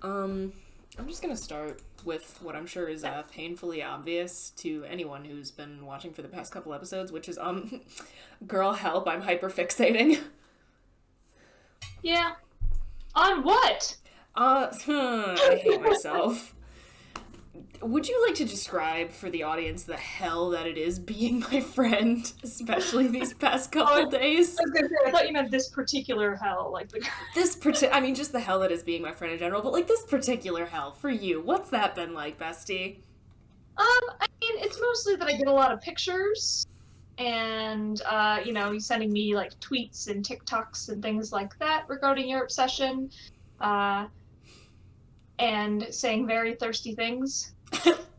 I'm just gonna start with what I'm sure is painfully obvious to anyone who's been watching for the past couple episodes, which is, girl, help, I'm hyperfixating. Yeah. On what? I hate myself. Would you like to describe for the audience the hell that it is being my friend, especially these past couple days? I was gonna say, I thought you meant this particular hell, like the... I mean, just the hell that is being my friend in general, but, like, this particular hell, for you, what's that been like, bestie? I mean, it's mostly that I get a lot of pictures, and, you sending me, like, tweets and TikToks and things like that regarding your obsession, and saying very thirsty things.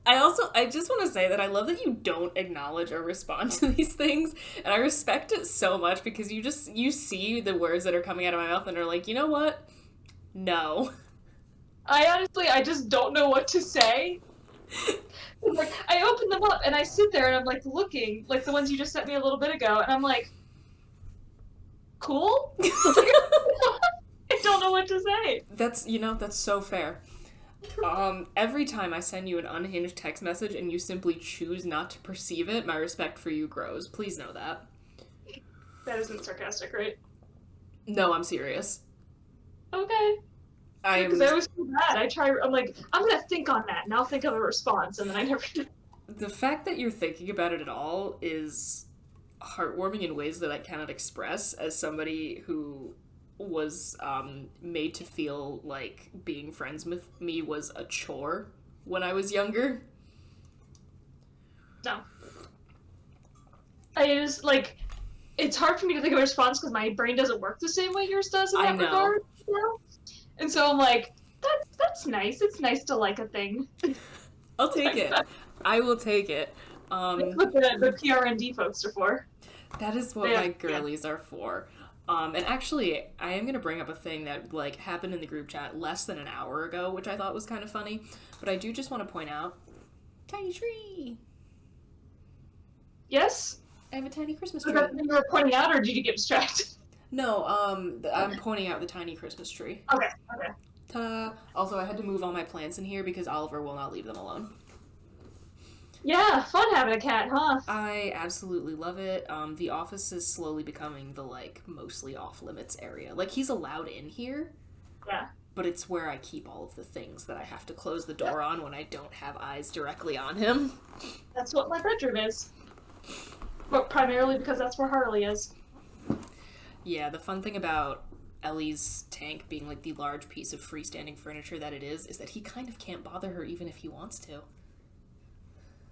I just want to say that I love that you don't acknowledge or respond to these things, and I respect it so much because you see the words that are coming out of my mouth and are like, you know what? No. I just don't know what to say. Like, I open them up and I sit there and I'm like looking, like the ones you just sent me a little bit ago, and I'm like, cool? I don't know what to say. That's so fair. Every time I send you an unhinged text message and you simply choose not to perceive it, my respect for you grows. Please know that. That isn't sarcastic, right? No, I'm serious. Okay. Because I always feel bad. I'm like, I'm gonna think on that and I'll think of a response, and then I never do. The fact that you're thinking about it at all is heartwarming in ways that I cannot express as somebody who was made to feel like being friends with me was a chore when I was younger. No. I just, like, it's hard for me to think of a response because my brain doesn't work the same way yours does in that regard. You know? And so I'm like, that's nice. It's nice to like a thing. I'll take it. I will take it. That's what the PRND folks are for. That is what my girlies are for. And actually, I am going to bring up a thing that, like, happened in the group chat less than an hour ago, which I thought was kind of funny. But I do just want to point out, tiny tree. Yes? I have a tiny Christmas tree. Was that something you were pointing out, or did you get distracted? No, I'm pointing out the tiny Christmas tree. Okay. Ta-da! Also, I had to move all my plants in here because Oliver will not leave them alone. Yeah, fun having a cat, huh? I absolutely love it. The office is slowly becoming the, like, mostly off-limits area. Like, he's allowed in here. Yeah. But it's where I keep all of the things that I have to close the door on when I don't have eyes directly on him. That's what my bedroom is. But primarily because that's where Harley is. Yeah, the fun thing about Ellie's tank being, like, the large piece of freestanding furniture that it is that he kind of can't bother her even if he wants to.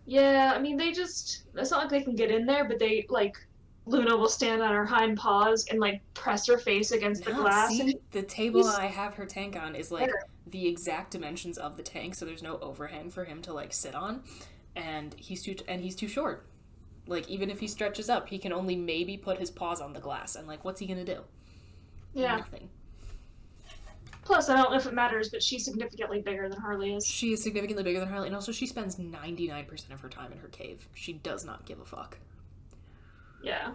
Yeah, I mean, it's not like they can get in there, but they, like, Luna will stand on her hind paws and, like, press her face against the glass. See, the table I have her tank on is, like, the exact dimensions of the tank, so there's no overhang for him to, like, sit on, and he's too short. Like, even if he stretches up, he can only maybe put his paws on the glass, and, like, what's he gonna do? Yeah. Nothing. Plus, I don't know if it matters, but she's significantly bigger than Harley is. She is significantly bigger than Harley, and also she spends 99% of her time in her cave. She does not give a fuck. Yeah.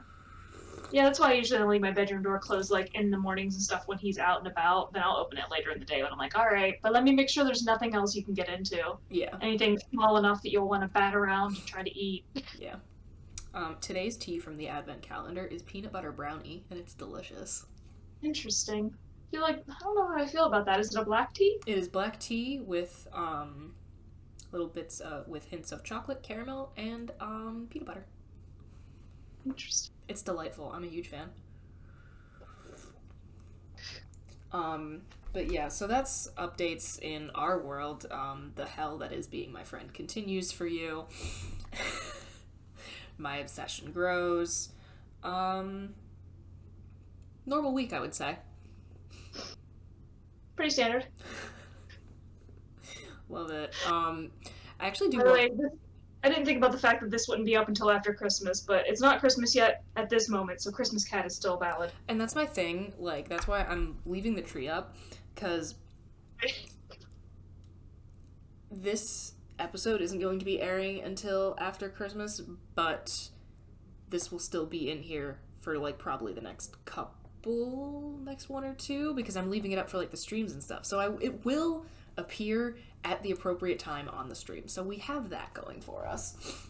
Yeah, that's why I usually leave my bedroom door closed, like, in the mornings and stuff when he's out and about. Then I'll open it later in the day when I'm like, alright, but let me make sure there's nothing else you can get into. Yeah. Anything small enough that you'll want to bat around and try to eat. Yeah. Today's tea from the Advent calendar is peanut butter brownie, and it's delicious. Interesting. I don't know how I feel about that. Is it a black tea? It is black tea with little bits with hints of chocolate, caramel, and peanut butter. Interesting. It's delightful. I'm a huge fan. But yeah, so that's updates in our world. The hell that is being my friend continues for you. My obsession grows. Normal week, I would say. Pretty standard. Love it. I actually do. By the way, I didn't think about the fact that this wouldn't be up until after Christmas, but it's not Christmas yet at this moment, so Christmas Cat is still valid. And that's my thing. Like, that's why I'm leaving the tree up, because this episode isn't going to be airing until after Christmas, but this will still be in here for, like, probably the next one or two, because I'm leaving it up for, like, the streams and stuff. So it will appear at the appropriate time on the stream. So we have that going for us.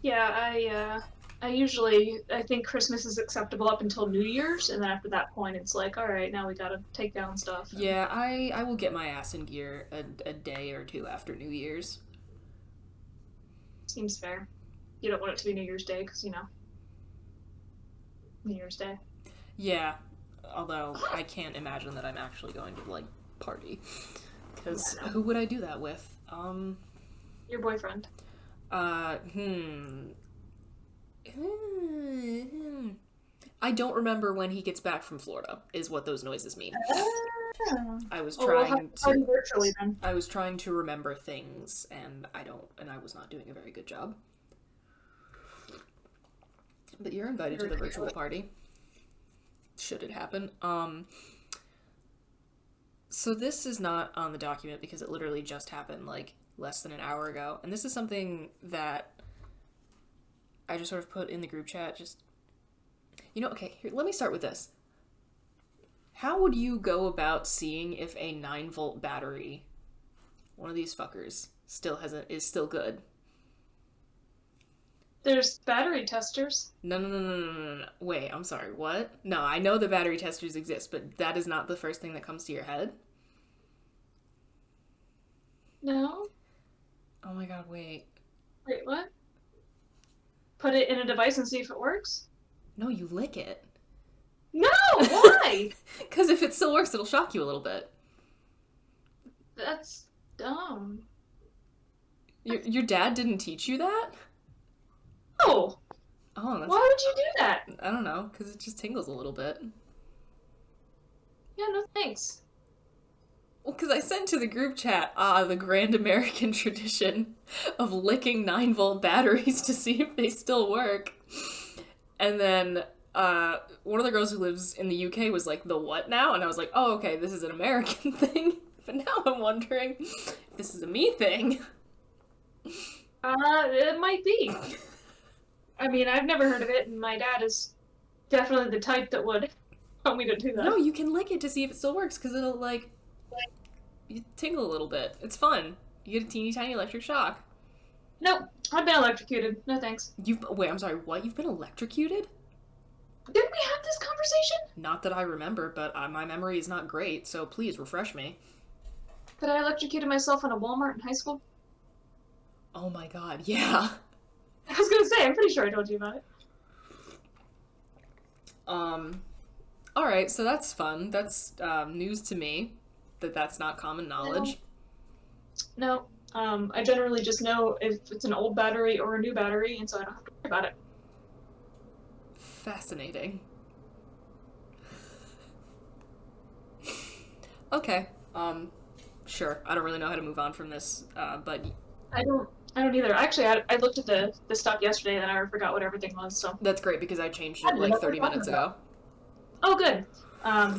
Yeah, I think Christmas is acceptable up until New Year's, and then after that point, it's like, all right, now we gotta take down stuff. And... Yeah, I will get my ass in gear a day or two after New Year's. Seems fair. You don't want it to be New Year's Day, because, New Year's Day. Yeah, although I can't imagine that I'm actually going to, like, party. Because who would I do that with? Your boyfriend. I don't remember when he gets back from Florida, is what those noises mean. I was trying to remember things, and I was not doing a very good job. But you're invited to the virtual party. Should it happen. So this is not on the document because it literally just happened, like, less than an hour ago. And this is something that I just sort of put in the group chat, just... okay, here, let me start with this. How would you go about seeing if a 9-volt battery, one of these fuckers, is still good? There's battery testers. No. Wait, I'm sorry, what? No, I know the battery testers exist, but that is not the first thing that comes to your head? No. Oh my god, wait. Wait, what? Put it in a device and see if it works? No, you lick it. No! Why? Because if it still works, it'll shock you a little bit. That's dumb. Your dad didn't teach you that? Oh. Oh, that's... Why would you do that? I don't know, because it just tingles a little bit. Yeah, no thanks. Well, because I sent to the group chat, the grand American tradition of licking 9-volt batteries to see if they still work. And then one of the girls who lives in the UK was like, the what now? And I was like, oh, okay, this is an American thing. But now I'm wondering if this is a me thing. It might be. I mean, I've never heard of it, and my dad is definitely the type that would tell me to do that. No, you can lick it to see if it still works, because it'll, like, you tingle a little bit. It's fun. You get a teeny tiny electric shock. Nope, I've been electrocuted. No thanks. Wait, I'm sorry, what? You've been electrocuted? Didn't we have this conversation? Not that I remember, but my memory is not great, so please refresh me. That I electrocuted myself in a Walmart in high school? Oh my god, yeah. I was gonna say, I'm pretty sure I told you about it. Alright, so that's fun. That's, news to me. That's not common knowledge. No. I generally just know if it's an old battery or a new battery, and so I don't have to worry about it. Fascinating. Okay. Sure. I don't really know how to move on from this, but... I don't either. Actually, I looked at the stuff yesterday and I forgot what everything was, so... That's great, because I changed it like 30 minutes ago. Oh, good.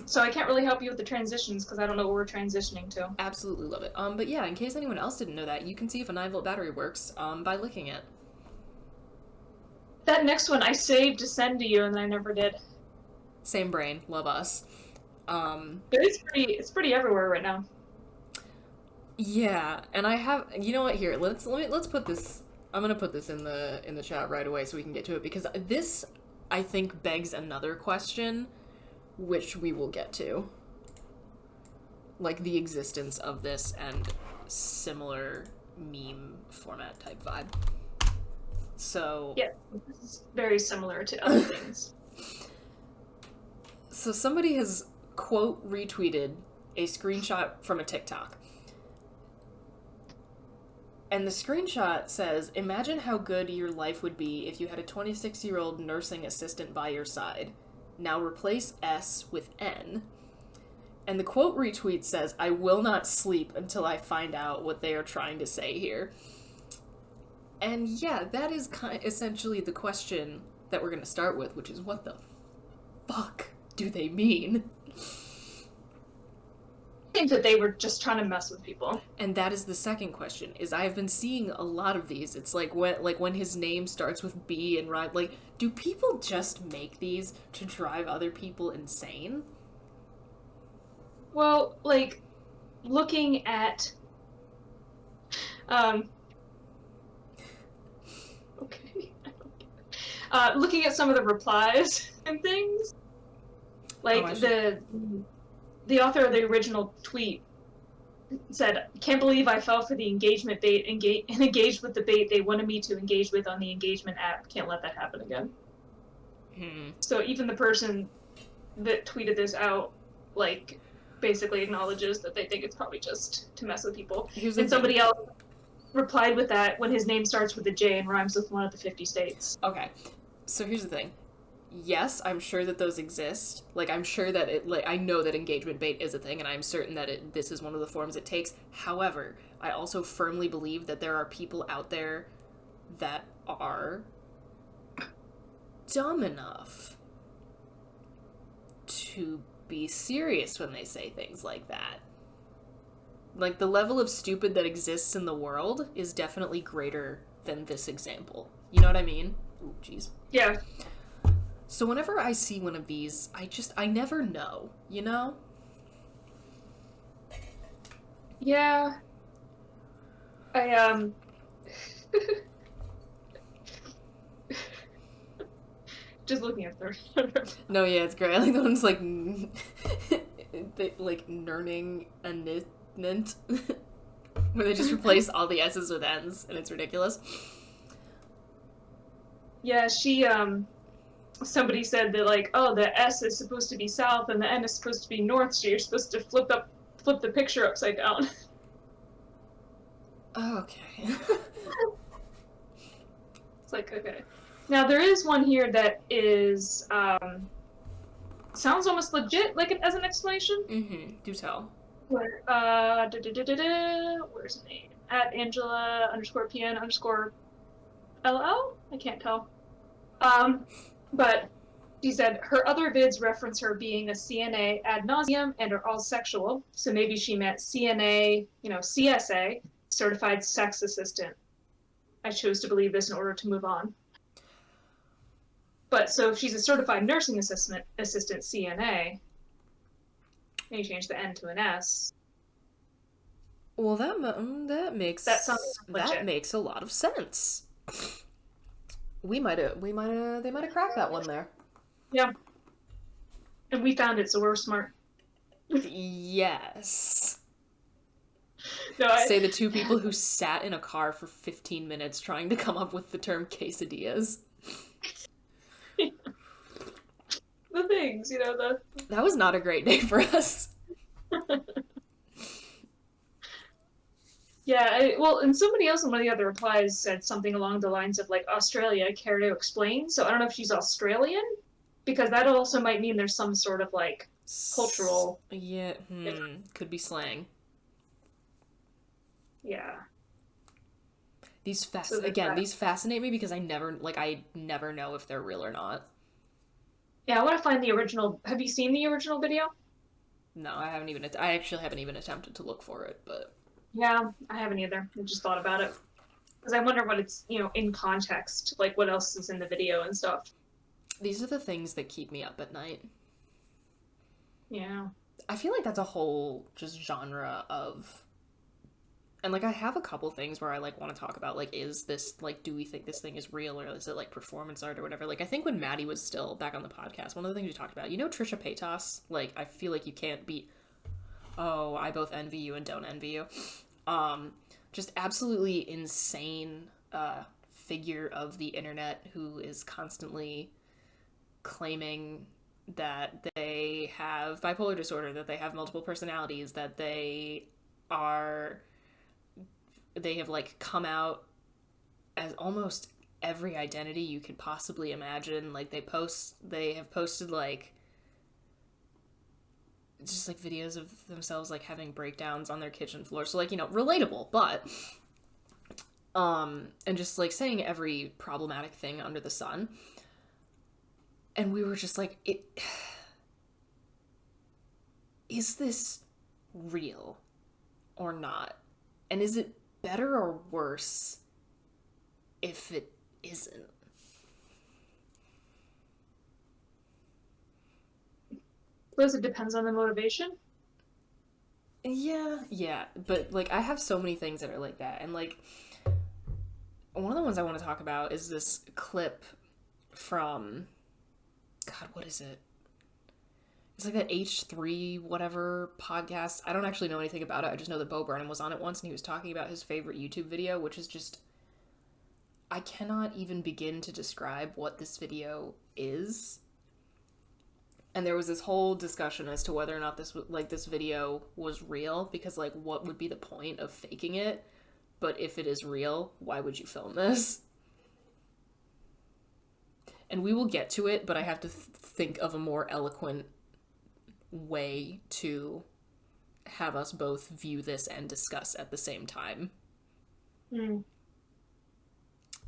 So I can't really help you with the transitions, because I don't know what we're transitioning to. Absolutely love it. But yeah, in case anyone else didn't know that, you can see if a 9-volt battery works, by licking it. That next one I saved to send to you, and then I never did. Same brain. Love us. It's pretty everywhere right now. Yeah, and I have, you know what, here, let's put this, I'm gonna put this in the chat right away so we can get to it, because this, I think, begs another question, which we will get to. Like, the existence of this and similar meme format type vibe. So... yeah, this is very similar to other things. So somebody has, quote, retweeted a screenshot from a TikTok. And the screenshot says, imagine how good your life would be if you had a 26-year-old nursing assistant by your side. Now replace S with N. And the quote retweet says, I will not sleep until I find out what they are trying to say here. And yeah, that is essentially the question that we're going to start with, which is, what the fuck do they mean? I think that they were just trying to mess with people. And that is the second question, is I have been seeing a lot of these. It's like when his name starts with B and rhyme, like, do people just make these to drive other people insane? Well, like, looking at okay. Looking at some of the replies and things, like the author of the original tweet said, "Can't believe I fell for the engagement bait and engaged with the bait they wanted me to engage with on the engagement app. Can't let that happen again." So even the person that tweeted this out, like, basically acknowledges that they think it's probably just to mess with people. And somebody else replied with that when his name starts with a J and rhymes with one of the 50 states. Okay, so here's the thing. Yes, I'm sure that those exist. Like, I'm sure that I know that engagement bait is a thing, and I'm certain that this is one of the forms it takes. However, I also firmly believe that there are people out there that are dumb enough to be serious when they say things like that. Like, the level of stupid that exists in the world is definitely greater than this example. You know what I mean? Ooh, jeez. Yeah. So whenever I see one of these, I never know, you know? Yeah. Just looking at their... No, yeah, it's great. I like the ones like learning a nint where they just replace all the S's with N's, and it's ridiculous. Yeah, somebody said that, like, oh, the S is supposed to be south and the N is supposed to be north, so you're supposed to flip the picture upside down. Okay. It's like, okay. Now, there is one here that is, sounds almost legit, like, as an explanation. Mm-hmm. Do tell. Where, where's the name? At Angela _PN _LL? I can't tell. But she said her other vids reference her being a CNA ad nauseum and are all sexual. So maybe she meant CNA, CSA, certified sex assistant. I chose to believe this in order to move on. But so if she's a certified nursing assistant CNA, and you change the N to an S. Well, that makes that makes a lot of sense. They might have cracked that one there. Yeah. And we found it, so we're smart. Yes. No, Say the two people who sat in a car for 15 minutes trying to come up with the term quesadillas. The things, That was not a great day for us. Yeah, and somebody else in one of the other replies said something along the lines of, like, Australia, care to explain? So I don't know if she's Australian, because that also might mean there's some sort of, like, cultural... Yeah, could be slang. Yeah. These fascinate me because I never know if they're real or not. Yeah, I want to find the original... Have you seen the original video? No, I actually haven't even attempted to look for it, but... Yeah, I haven't either. I just thought about it. Because I wonder what it's, in context, like what else is in the video and stuff. These are the things that keep me up at night. Yeah. I feel like that's a whole just genre of... And, like, I have a couple things where I, like, want to talk about, like, is this, like, do we think this thing is real, or is it, like, performance art or whatever? Like, I think when Maddie was still back on the podcast, one of the things we talked about, Trisha Paytas? Like, I feel like you can't beat... Oh, I both envy you and don't envy you. Just absolutely insane figure of the internet who is constantly claiming that they have bipolar disorder, that they have multiple personalities, that they have, like, come out as almost every identity you could possibly imagine. Like, they have posted, like, just, like, videos of themselves, like, having breakdowns on their kitchen floor. So, like, relatable, but, and just, like, saying every problematic thing under the sun. And we were just like, is this real or not? And is it better or worse if it isn't? I suppose it depends on the motivation. Yeah, but, like, I have so many things that are like that, and, like, one of the ones I want to talk about is this clip from, God, what is it? It's like that H3 whatever podcast. I don't actually know anything about it. I just know that Bo Burnham was on it once and he was talking about his favorite YouTube video, which is just, I cannot even begin to describe what this video is. And there was this whole discussion as to whether or not this video was real, because, like, what would be the point of faking it? But if it is real, why would you film this? And we will get to it, but I have to think of a more eloquent way to have us both view this and discuss at the same time.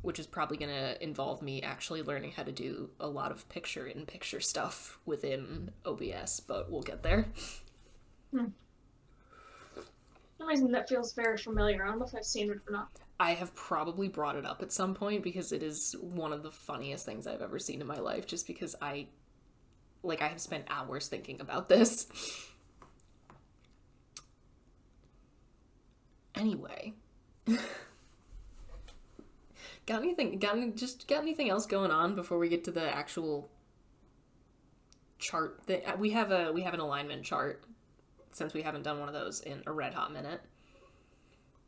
Which is probably going to involve me actually learning how to do a lot of picture-in-picture stuff within OBS, but we'll get there. For some reason that feels very familiar. I don't know if I've seen it or not. I have probably brought it up at some point because it is one of the funniest things I've ever seen in my life, just because I have spent hours thinking about this. Anyway. Got anything else going on before we get to the actual chart? We have an alignment chart, since we haven't done one of those in a red hot minute.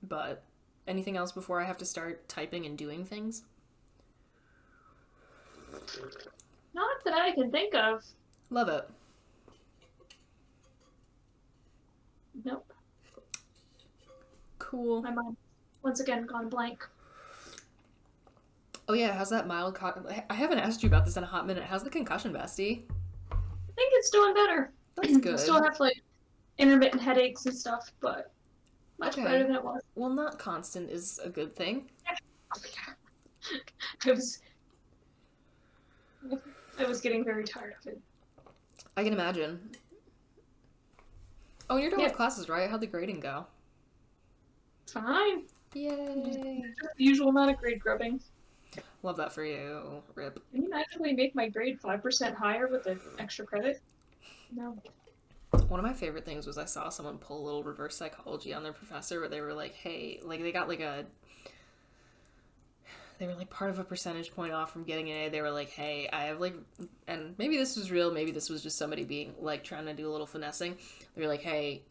But anything else before I have to start typing and doing things? Not that I can think of. Love it. Nope. Cool. My mind once again gone blank. Oh yeah, how's that mild I haven't asked you about this in a hot minute. How's the concussion, bestie? I think it's doing better. That's good. I still have, like, intermittent headaches and stuff, but much better than it was. Well, not constant is a good thing. I was getting very tired of it. I can imagine. Oh, and you're done with classes, right? How'd the grading go? Fine. Yay. Just the usual amount of grade grubbing. Love that for you. Rip. Can you magically make my grade 5% higher with an extra credit? No. One of my favorite things was I saw someone pull a little reverse psychology on their professor where they were like, hey, like, they got like they were like part of a percentage point off from getting an A. They were like, hey, I have like, and maybe this was real, maybe this was just somebody being like trying to do a little finessing. They were like, hey,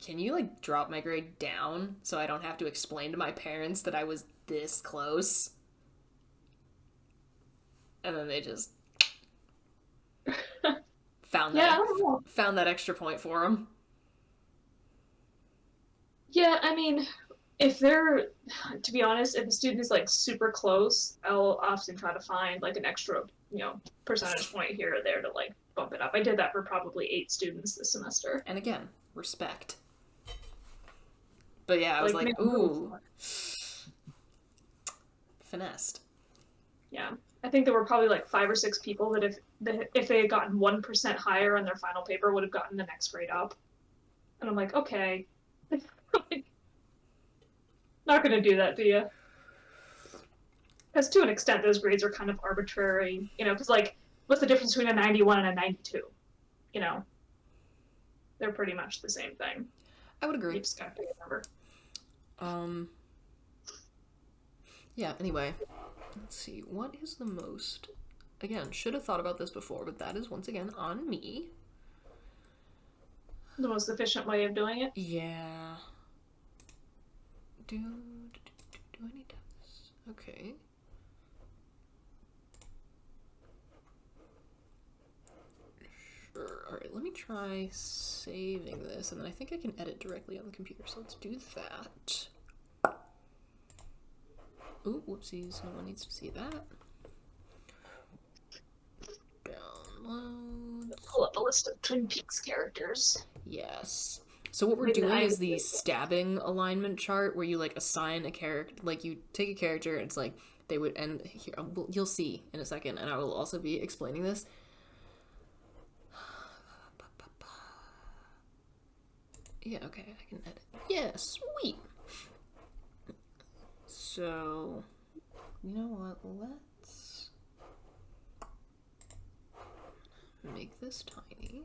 can you like drop my grade down so I don't have to explain to my parents that I was this close? And then they just found that extra point for them. Yeah, I mean, to be honest, if a student is like super close, I'll often try to find like an extra, percentage point here or there to like bump it up. I did that for probably 8 students this semester. And again, respect. But yeah, I was like ooh, finessed. Yeah. I think there were probably like 5 or 6 people that if they had gotten 1% higher on their final paper would have gotten the next grade up. And I'm like, okay. Not going to do that to you. Because to an extent, those grades are kind of arbitrary, because like, what's the difference between a 91 and a 92? They're pretty much the same thing. I would agree. You just gotta pick a number. Yeah, anyway. Let's see, what is the most... Again, should have thought about this before, but that is once again on me. The most efficient way of doing it? Yeah. Do I need this? Okay. Sure. Alright, let me try saving this, and then I think I can edit directly on the computer, so let's do that. Ooh, whoopsies, no one needs to see that. Downloads. Pull up a list of Twin Peaks characters. Yes. So what we're doing is the stabbing alignment chart where you like assign a character, like you take a character and it's like they would, and here, you'll see in a second, and I will also be explaining this. Yeah, okay, I can edit. Yeah, sweet. So, you know what, let's make this tiny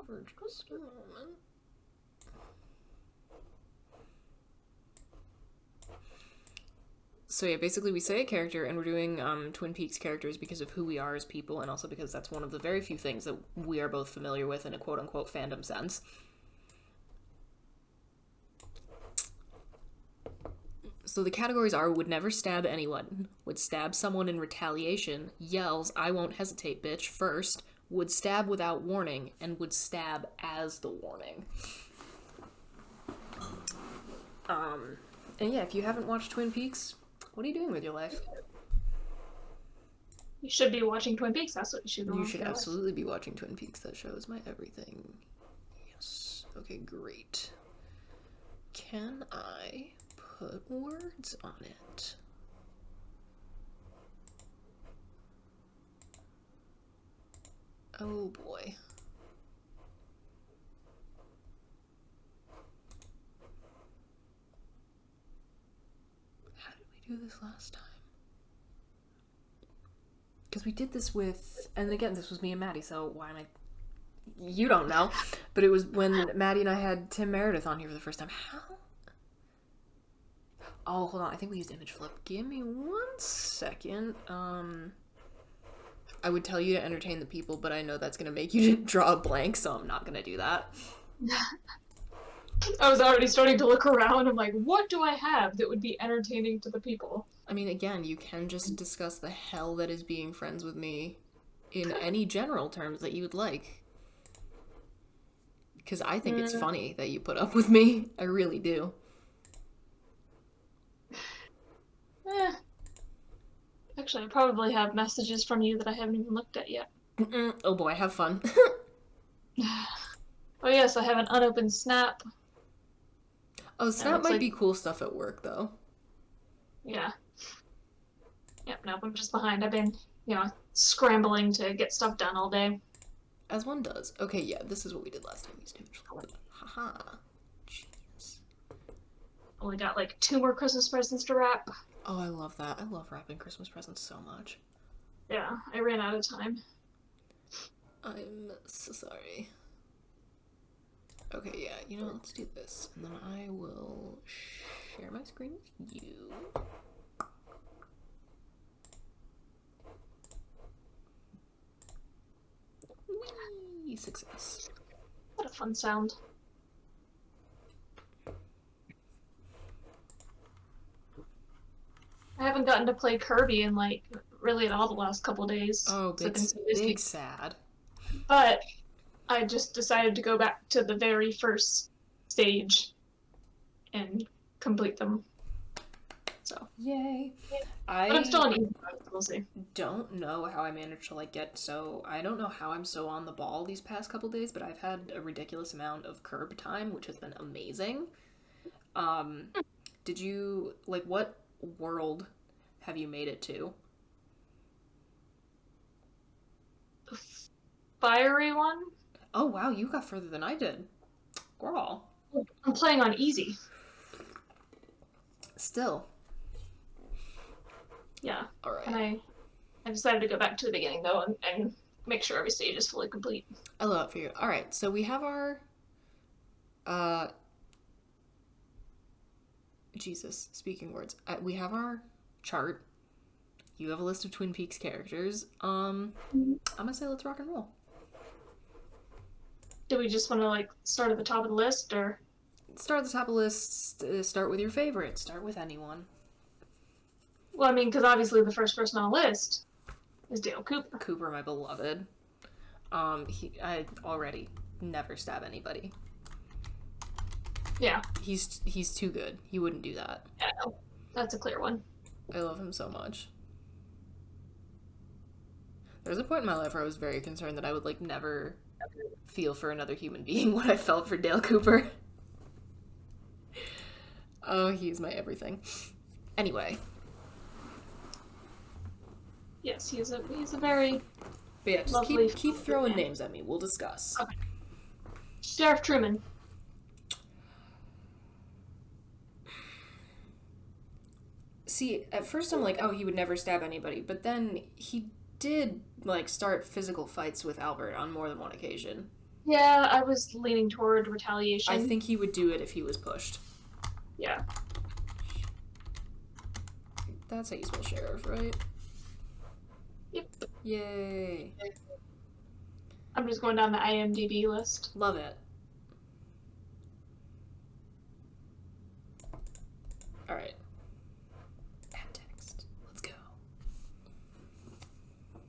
for just a moment. So yeah, basically we say a character, and we're doing Twin Peaks characters because of who we are as people, and also because that's one of the very few things that we are both familiar with in a quote-unquote fandom sense. So the categories are: would never stab anyone, would stab someone in retaliation, yells, "I won't hesitate, bitch," first, would stab without warning, and would stab as the warning. And yeah, if you haven't watched Twin Peaks, what are you doing with your life? You should be watching Twin Peaks. That's what you should be watching. You should absolutely be watching Twin Peaks. That show is my everything. Yes. Okay, great. Can I put words on it? Oh boy. How did we do this last time? Because we did this with, and again, this was me and Maddie, so why am I... You don't know. But it was when Maddie and I had Tim Meredith on here for the first time. How? Oh, hold on. I think we used image flip. Give me 1 second. I would tell you to entertain the people, but I know that's going to make you draw a blank, so I'm not going to do that. I was already starting to look around. I'm like, what do I have that would be entertaining to the people? I mean, again, you can just discuss the hell that is being friends with me in any general terms that you would like. Because I think it's funny that you put up with me. I really do. Actually, I probably have messages from you that I haven't even looked at yet. Oh boy, have fun. Oh yes, I have an unopened Snap. Oh, Snap might be cool stuff at work, though. Yeah. Yep, nope, I'm just behind. I've been, scrambling to get stuff done all day. As one does. Okay, yeah, this is what we did last time. Haha. Jeez. Only got, 2 more Christmas presents to wrap. Oh, I love that. I love wrapping Christmas presents so much. Yeah, I ran out of time. I'm so sorry. Okay, yeah, let's do this. And then I will share my screen with you. Whee! Success. What a fun sound. I haven't gotten to play Kirby in, really at all the last couple days. Oh, big sad. But I just decided to go back to the very first stage and complete them. So. Yay. But I'm still on easy mode, we'll see. Don't know how I managed to, get so... I don't know how I'm so on the ball these past couple days, but I've had a ridiculous amount of curb time, which has been amazing. Did you... what world have you made it to? The fiery one? Oh, wow, you got further than I did. Girl. I'm playing on easy. Still. Yeah. All right. And I decided to go back to the beginning, though, and make sure every stage is fully complete. I love it for you. All right, so we have our... Jesus, speaking words. We have our chart. You have a list of Twin Peaks characters. I'm gonna say let's rock and roll. Do we just want to, start at the top of the list, or...? Start at the top of the list. Start with your favorite. Start with anyone. Well, I mean, because obviously the first person on the list is Dale Cooper. Cooper, my beloved. I already never stab anybody. Yeah. He's too good. He wouldn't do that. Yeah, that's a clear one. I love him so much. There was a point in my life where I was very concerned that I would, never feel for another human being what I felt for Dale Cooper. Oh, he's my everything. Anyway. Yes, he's a very but yeah, just lovely... keep throwing names at me. We'll discuss. Okay. Sheriff Truman. See, at first I'm like, oh, he would never stab anybody. But then he did, start physical fights with Albert on more than one occasion. Yeah, I was leaning toward retaliation. I think he would do it if he was pushed. Yeah. That's how you spell sheriff, right? Yep. Yay. I'm just going down the IMDb list. Love it. Alright. Add text. Let's go.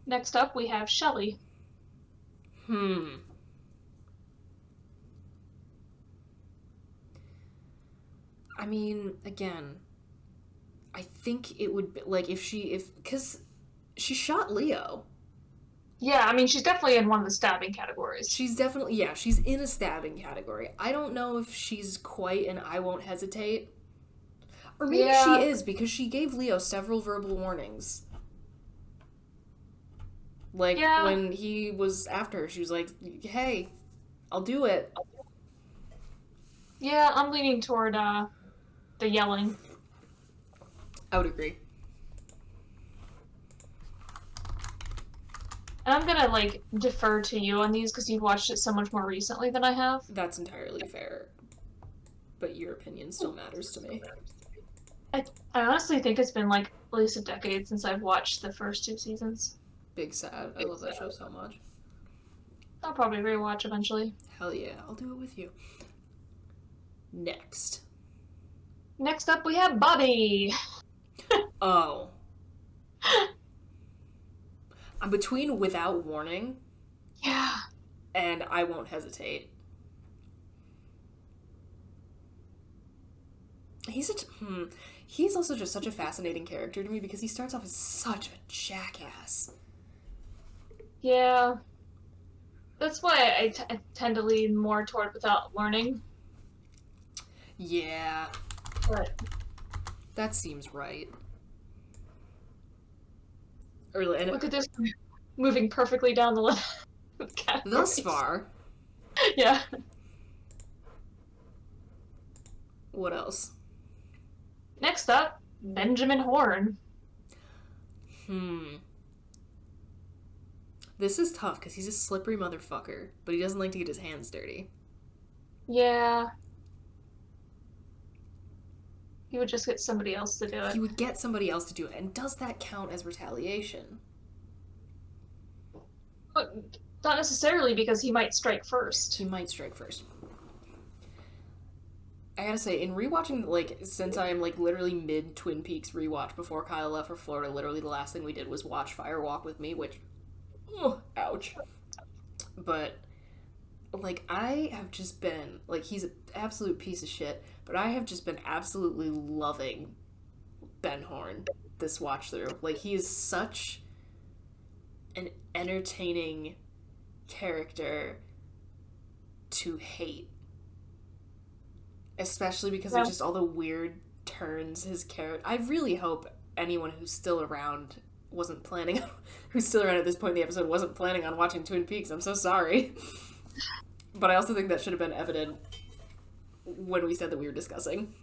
Next up, we have Shelley. I mean, again, I think it would be, like, because she shot Leo. Yeah, I mean, she's definitely in one of the stabbing categories. She's in a stabbing category. I don't know if she's quite an I won't hesitate. Or maybe she is, because she gave Leo several verbal warnings. Like, when he was after her, she was like, hey, I'll do it. Yeah, I'm leaning toward, the yelling. I would agree. And I'm gonna, like, defer to you on these because you've watched it so much more recently than I have. That's entirely fair. But your opinion still matters to me. I honestly think it's been, like, at least a decade since I've watched the first 2 seasons. Big sad. I love that show so much. I'll probably rewatch eventually. Hell yeah, I'll do it with you. Next up, we have Bobby. Oh. I'm between Without Warning. Yeah. And I Won't Hesitate. He's also just such a fascinating character to me because he starts off as such a jackass. Yeah. That's why I tend to lean more toward Without Warning. Yeah. But that seems right. Look at this, moving perfectly down the list. Thus far. Yeah. What else? Next up, Benjamin Horne. This is tough because he's a slippery motherfucker, but he doesn't like to get his hands dirty. Yeah. He would just get somebody else to do it. He would get somebody else to do it, and does that count as retaliation? But not necessarily, because he might strike first. He might strike first. I gotta say, in rewatching, like, since I am, like, literally mid-Twin Peaks rewatch before Kyle left for Florida, literally the last thing we did was watch Fire Walk with Me, which, ouch. But, like, I have just been, like, he's an absolute piece of shit, but I have just been absolutely loving Ben Horne this watch through. Like, he is such an entertaining character to hate. Especially because of just all the weird turns his character... I really hope anyone who's still around who's still around at this point in the episode wasn't planning on watching Twin Peaks. I'm so sorry. But I also think that should have been evident when we said that we were discussing.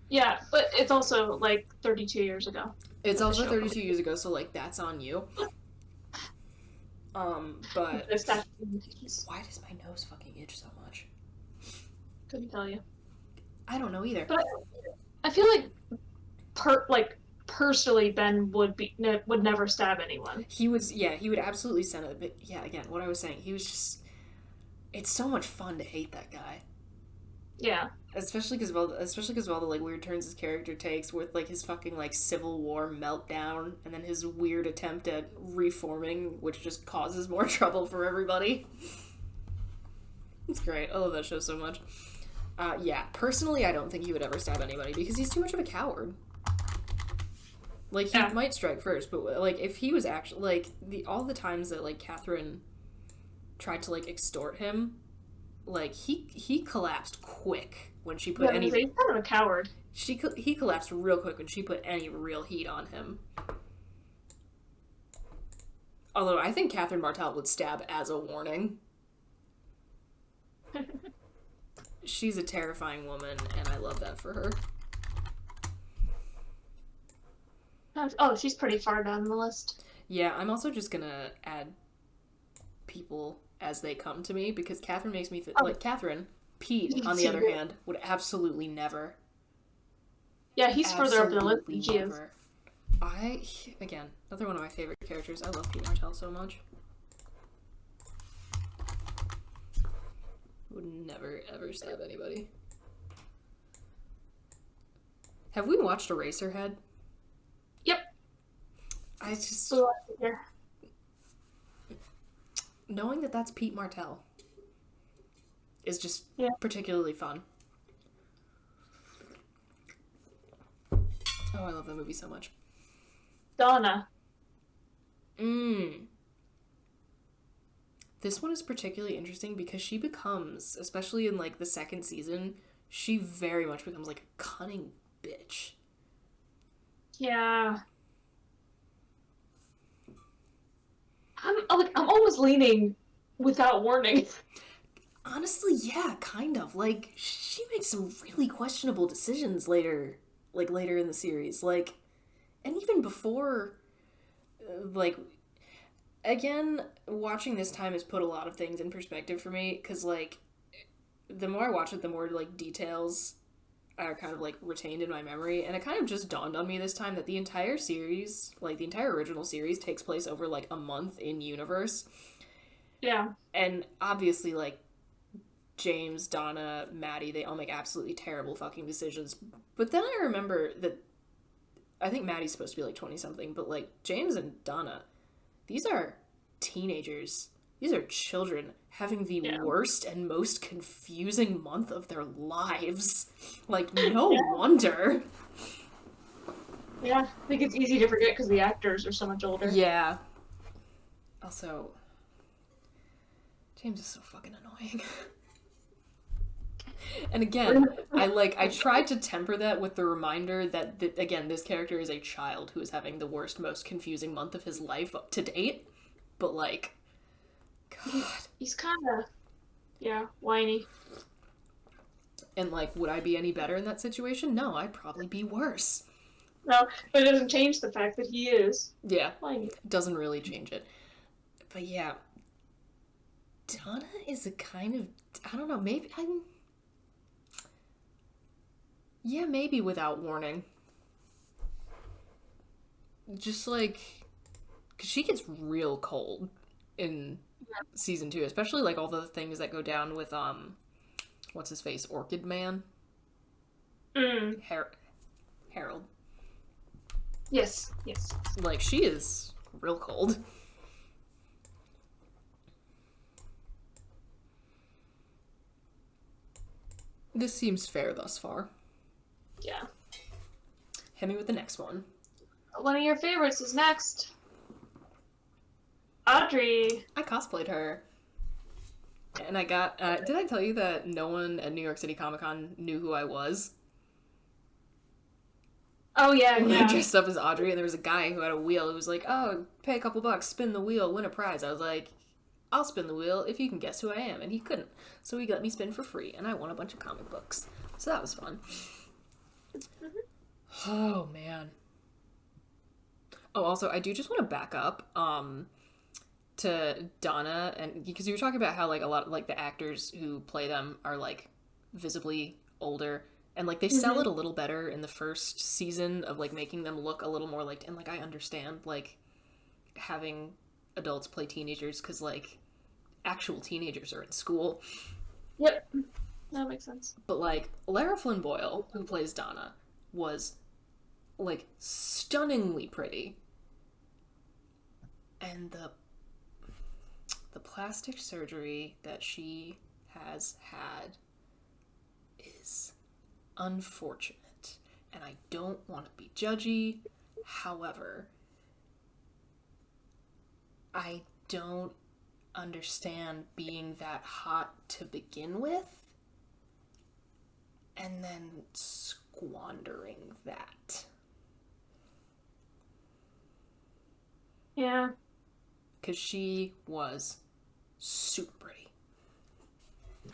Yeah, but it's also, like, 32 years ago. It's also 32 years ago, so, like, that's on you. But... why does my nose fucking itch so much? Couldn't tell you. I don't know either. But I feel like, personally, Ben would never stab anyone. He would absolutely send it. But yeah, again, what I was saying, he was just... It's so much fun to hate that guy. Yeah. Especially because of all the, like, weird turns his character takes with, like, his fucking, like, Civil War meltdown and then his weird attempt at reforming, which just causes more trouble for everybody. It's great. I love that show so much. Yeah, personally, I don't think he would ever stab anybody because he's too much of a coward. Like, he might strike first, but, like, if he was actually, like, all the times that, like, Catherine tried to, like, extort him, like, he collapsed quick when she put any... He's kind of a coward. He collapsed real quick when she put any real heat on him. Although, I think Catherine Martell would stab as a warning. She's a terrifying woman, and I love that for her. Oh, she's pretty far down the list. Yeah, I'm also just gonna add people as they come to me, because Catherine makes me feel like Catherine. Pete, on the other hand, would absolutely never. Yeah, he's further up the list than she is. Again, another one of my favorite characters. I love Pete Martell so much. Would never, ever stab anybody. Have we watched Eraserhead? Yep. I just... Yeah. Knowing that that's Pete Martell is just particularly fun. Oh, I love that movie so much. Donna. This one is particularly interesting because she becomes, especially in, like, the second season, she very much becomes, like, a cunning bitch. Yeah. I'm almost leaning without warning. Honestly, yeah, kind of. Like, she makes some really questionable decisions later in the series. Like, and even before, like, again, watching this time has put a lot of things in perspective for me, because, like, the more I watch it, the more, like, details are kind of, like, retained in my memory, and it kind of just dawned on me this time that the entire series, like, the entire original series takes place over, like, a month in universe. Yeah. And obviously, like, James, Donna, Maddie, they all make absolutely terrible fucking decisions. But then I remember that I think Maddie's supposed to be, like, 20-something, but, like, James and Donna, these are teenagers. These are children having the worst and most confusing month of their lives. Like, no wonder. Yeah, I think it's easy to forget because the actors are so much older. Yeah. Also, James is so fucking annoying. And again, I tried to temper that with the reminder that, again, this character is a child who is having the worst, most confusing month of his life up to date. But, like, God. He's kind of, whiny. And, like, would I be any better in that situation? No, I'd probably be worse. No, but it doesn't change the fact that he is. Yeah. Whiny. Doesn't really change it. But, yeah. Donna is a kind of, I don't know, maybe yeah, maybe without warning. Just, like, because she gets real cold in season 2, especially, like, all the things that go down with, what's his face, Orchid Man? Harold. Yes. Like, she is real cold. This seems fair thus far. Yeah. Hit me with the next one. One of your favorites is next. Audrey. I cosplayed her. And I got, did I tell you that no one at New York City Comic Con knew who I was? Oh, yeah, when I dressed up as Audrey, and there was a guy who had a wheel who was like, oh, pay a couple bucks, spin the wheel, win a prize. I was like, I'll spin the wheel if you can guess who I am. And he couldn't. So he let me spin for free, and I won a bunch of comic books. So that was fun. Oh, man. Oh, also, I do just want to back up to Donna, and because you were talking about how, like, a lot of, like, the actors who play them are, like, visibly older, and, like, they sell it a little better in the first season of, like, making them look a little more, like, and, like, I understand, like, having adults play teenagers, because, like, actual teenagers are in school. Yep. That makes sense. But, like, Lara Flynn Boyle, who plays Donna, was, like, stunningly pretty. And the plastic surgery that she has had is unfortunate. And I don't want to be judgy. However, I don't understand being that hot to begin with and then squandering that. Yeah. Because she was super pretty.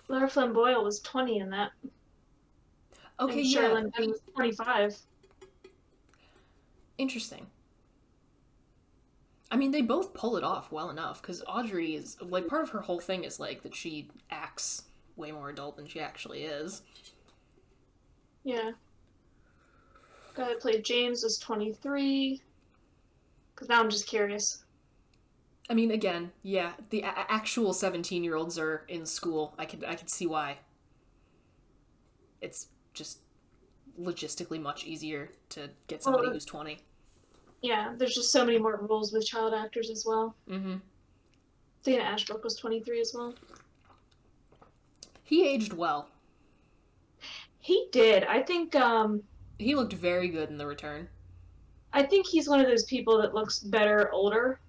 Lara Flynn Boyle was 20 in that. Okay, and Sherilyn Fenn was 25. Interesting. I mean, they both pull it off well enough, because Audrey is, like, part of her whole thing is, like, that she acts way more adult than she actually is. Yeah. Guy that played James was 23. Because now I'm just curious. I mean, again, yeah, the actual 17-year-olds are in school. I could see why. It's just logistically much easier to get somebody who's 20. Yeah, there's just so many more rules with child actors as well. Mm-hmm. Dana Ashbrook was 23 as well. He aged well. He did. I think, He looked very good in The Return. I think he's one of those people that looks better older.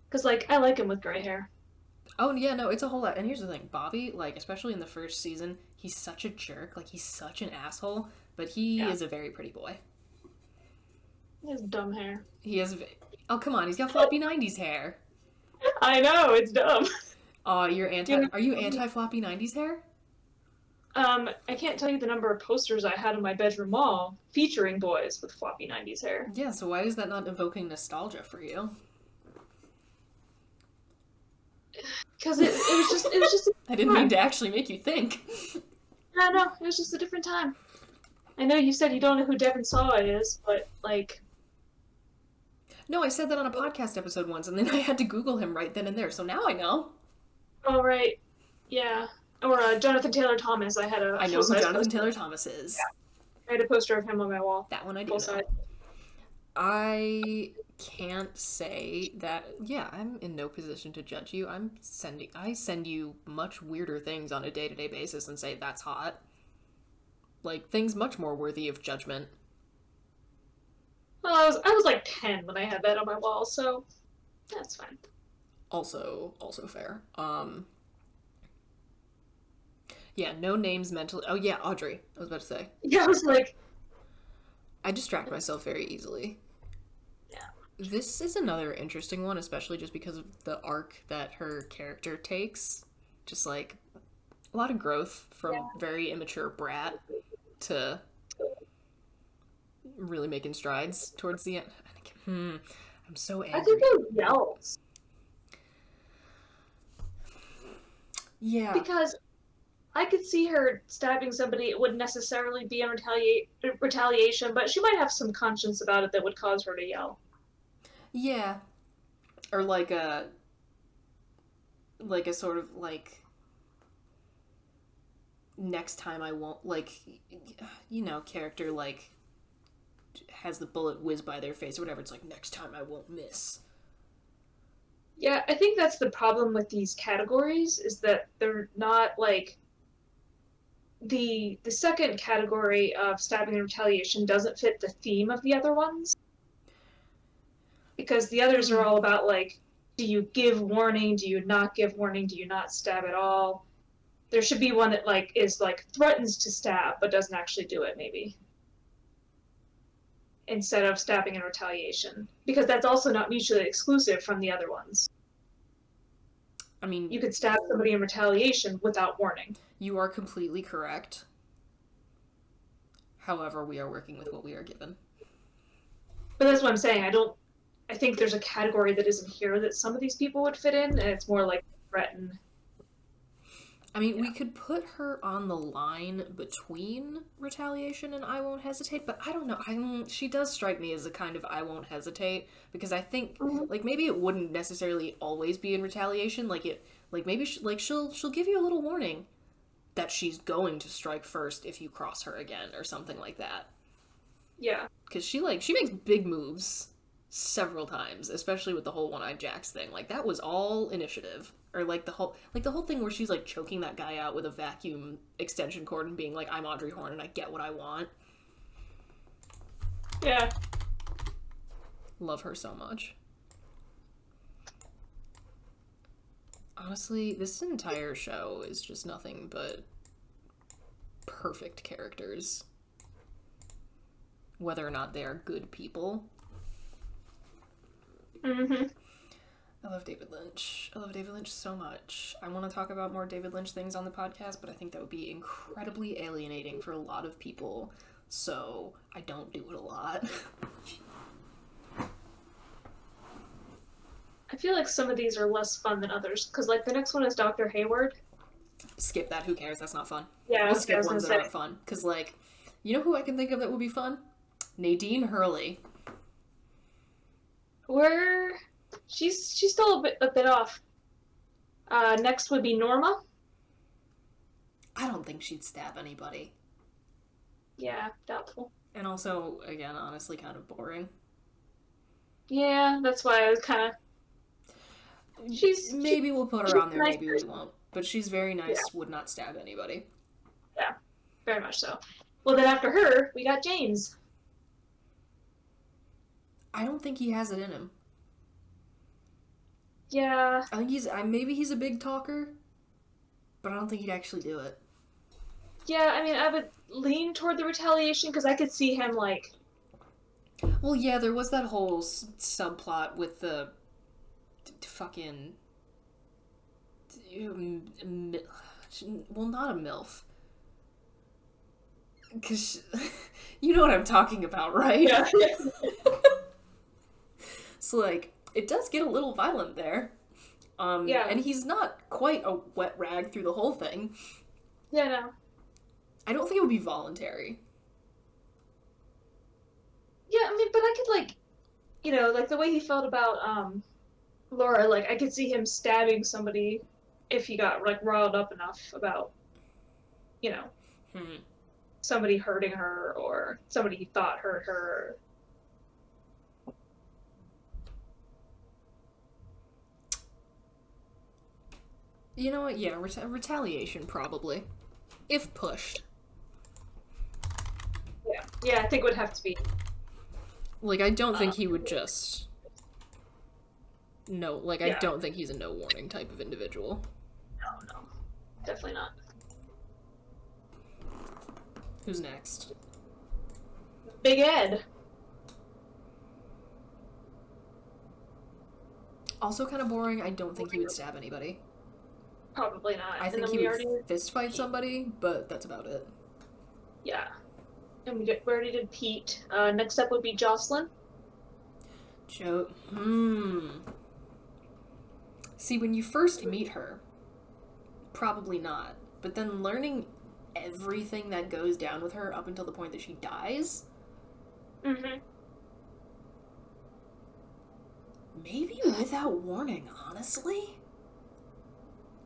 Because, like, I like him with gray hair. Oh, yeah, no, it's a whole lot. And here's the thing. Bobby, like, especially in the first season, he's such a jerk. Like, he's such an asshole. But he is a very pretty boy. He has dumb hair. He has... Oh, come on. He's got floppy 90s hair. I know, it's dumb. Are you anti-floppy 90s hair? I can't tell you the number of posters I had in my bedroom wall featuring boys with floppy 90s hair. Yeah, so why is that not evoking nostalgia for you? Because it was just I didn't mean to actually make you think. No, it was just a different time. I know you said you don't know who Devin Sawa is, but, like... No, I said that on a podcast episode once, and then I had to Google him right then and there, so now I know. Oh, right. Yeah. Or Jonathan Taylor Thomas. I know who Jonathan Taylor Thomas is. Yeah. I had a poster of him on my wall. That one I do know. I can't say that... Yeah, I'm in no position to judge you. I send you much weirder things on a day-to-day basis and say, that's hot. Like, things much more worthy of judgment. Well, I was like 10 when I had that on my wall, so that's fine. Also fair. Yeah, no names mentally. Oh yeah, Audrey. I was about to say. Yeah, I was like... I distract myself very easily. Yeah. This is another interesting one, especially just because of the arc that her character takes. Just like a lot of growth from very immature brat to really making strides towards the end. I'm so angry. I think it yells. Yeah. Because I could see her stabbing somebody. It wouldn't necessarily be in retaliation, but she might have some conscience about it that would cause her to yell. Yeah. Or like a sort of like, next time I won't, like, you know, character like has the bullet whiz by their face or whatever. It's like, next time I won't miss. Yeah, I think that's the problem with these categories, is that they're not like... The second category of stabbing and retaliation doesn't fit the theme of the other ones. Because the others are all about, like, do you give warning, do you not give warning, do you not stab at all? There should be one that, like, is, like, threatens to stab, but doesn't actually do it, maybe. Instead of stabbing and retaliation. Because that's also not mutually exclusive from the other ones. I mean... You could stab somebody in retaliation without warning. You are completely correct. However, we are working with what we are given. But that's what I'm saying. I think there's a category that isn't here that some of these people would fit in, and it's more like threaten. I mean, we could put her on the line between retaliation and I won't hesitate, but I don't know. She does strike me as a kind of I won't hesitate, because I think, like, maybe it wouldn't necessarily always be in retaliation. Maybe she'll give you a little warning that she's going to strike first if you cross her again, or something like that. Yeah. Because she makes big moves several times, especially with the whole One-Eyed Jacks thing. Like, that was all initiative. Or, like, the whole thing where she's, like, choking that guy out with a vacuum extension cord and being like, I'm Audrey Horne and I get what I want. Yeah. Love her so much. Honestly, this entire show is just nothing but perfect characters. Whether or not they are good people. Mm-hmm. I love David Lynch. I love David Lynch so much. I want to talk about more David Lynch things on the podcast, but I think that would be incredibly alienating for a lot of people, so I don't do it a lot. I feel like some of these are less fun than others, because, like, the next one is Dr. Hayward. Skip that, who cares? That's not fun. Yeah, we'll skip ones that aren't fun, because, like, you know who I can think of that would be fun? Nadine Hurley. We're she's still a bit off. Next would be Norma. I don't think she'd stab anybody. Yeah, doubtful. And also, again, honestly, kind of boring. Yeah, that's why I was kind of. Maybe we'll put her on there, nice maybe we won't. But she's very nice, Yeah. would not stab anybody. Yeah, very much so. Well, then after her, we got James. I don't think he has it in him. Yeah. I think maybe he's a big talker, but I don't think he'd actually do it. Yeah, I mean, I would lean toward the retaliation because I could see him like. Well, yeah, there was that whole subplot with the fucking. Well, not a MILF. Because you know what I'm talking about, right? Yeah. So, like, it does get a little violent there. Yeah. And he's not quite a wet rag through the whole thing. Yeah, no. I don't think it would be voluntary. Yeah, I mean, but I could, like, you know, like, the way he felt about, Laura, like, I could see him stabbing somebody if he got, like, riled up enough about, you know, somebody hurting her or somebody he thought hurt her. You know what? Yeah, retaliation, probably. If pushed. Yeah, I think it would have to be. Like, I don't think he would just... No, like, I don't think he's a no warning type of individual. No. Definitely not. Who's next? Big Ed. Also kind of boring. I don't think he would stab anybody. Probably not. I think he would fist fight somebody, but that's about it. Yeah. And we already did Pete. Next up would be Jocelyn. See, when you first meet her, probably not. But then learning everything that goes down with her up until the point that she dies... Maybe without warning, honestly?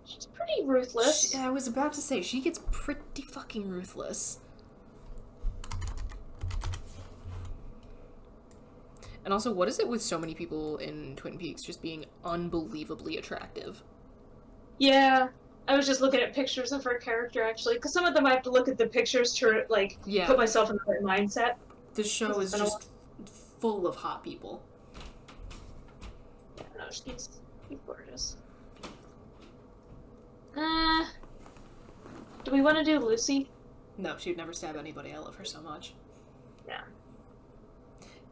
She's pretty ruthless. I was about to say, she gets pretty fucking ruthless. And also, what is it with so many people in Twin Peaks just being unbelievably attractive? Yeah. I was just looking at pictures of her character, actually, because some of them I have to look at the pictures to, like, put myself in the right mindset. This show is just full of hot people. Yeah, no, she's gorgeous. Do we want to do Lucy? No, she would never stab anybody. I love her so much. Yeah.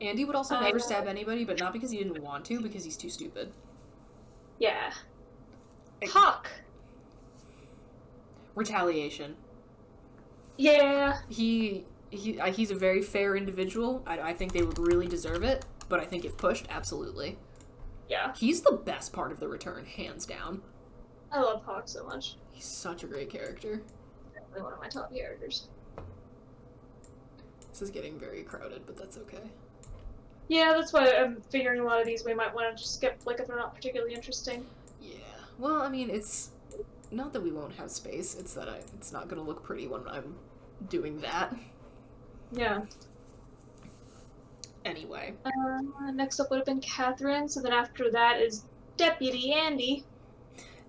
Andy would also never stab anybody, but not because he didn't want to, because he's too stupid. Yeah. Hawk. Retaliation. Yeah. He's a very fair individual. I think they would really deserve it, but I think if pushed, absolutely. Yeah. He's the best part of the return, hands down. I love Hawk so much. He's such a great character. Definitely one of my top characters. This is getting very crowded, but that's okay. Yeah, that's why I'm figuring a lot of these we might want to just skip, like, if they're not particularly interesting. Yeah. Well, I mean, it's not that we won't have space, it's that it's not gonna look pretty when I'm doing that. Yeah. Anyway. Next up would have been Catherine, so then after that is Deputy Andy.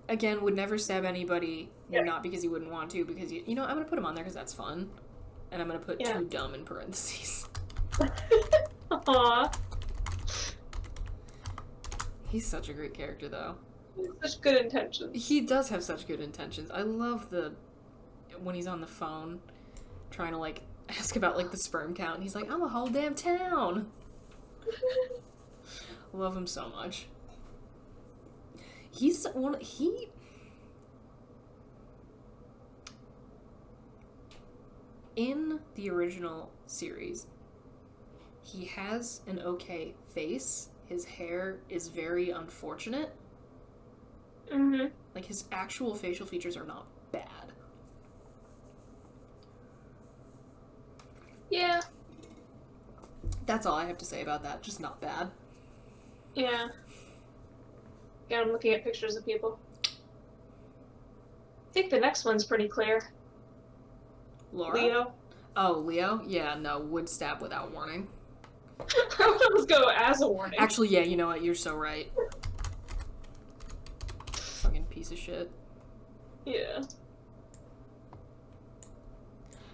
Again, would never stab anybody, not because he wouldn't want to, because, you know, I'm gonna put him on there because that's fun. And I'm gonna put too dumb in parentheses. Aww. He's such a great character, though. He has such good intentions. He does have such good intentions. I love when he's on the phone, trying to, like, ask about, like, the sperm count, and he's like, I'm a whole damn town! Love him so much. In the original series, he has an okay face. His hair is very unfortunate. Like, his actual facial features are not bad. Yeah. That's all I have to say about that. Just not bad. Yeah. Yeah, I'm looking at pictures of people. I think the next one's pretty clear. Laura? Leo. Oh, Leo? Yeah, no, would stab without warning. I would almost go as a warning. Actually, yeah, you know what? You're so right. Fucking piece of shit. Yeah.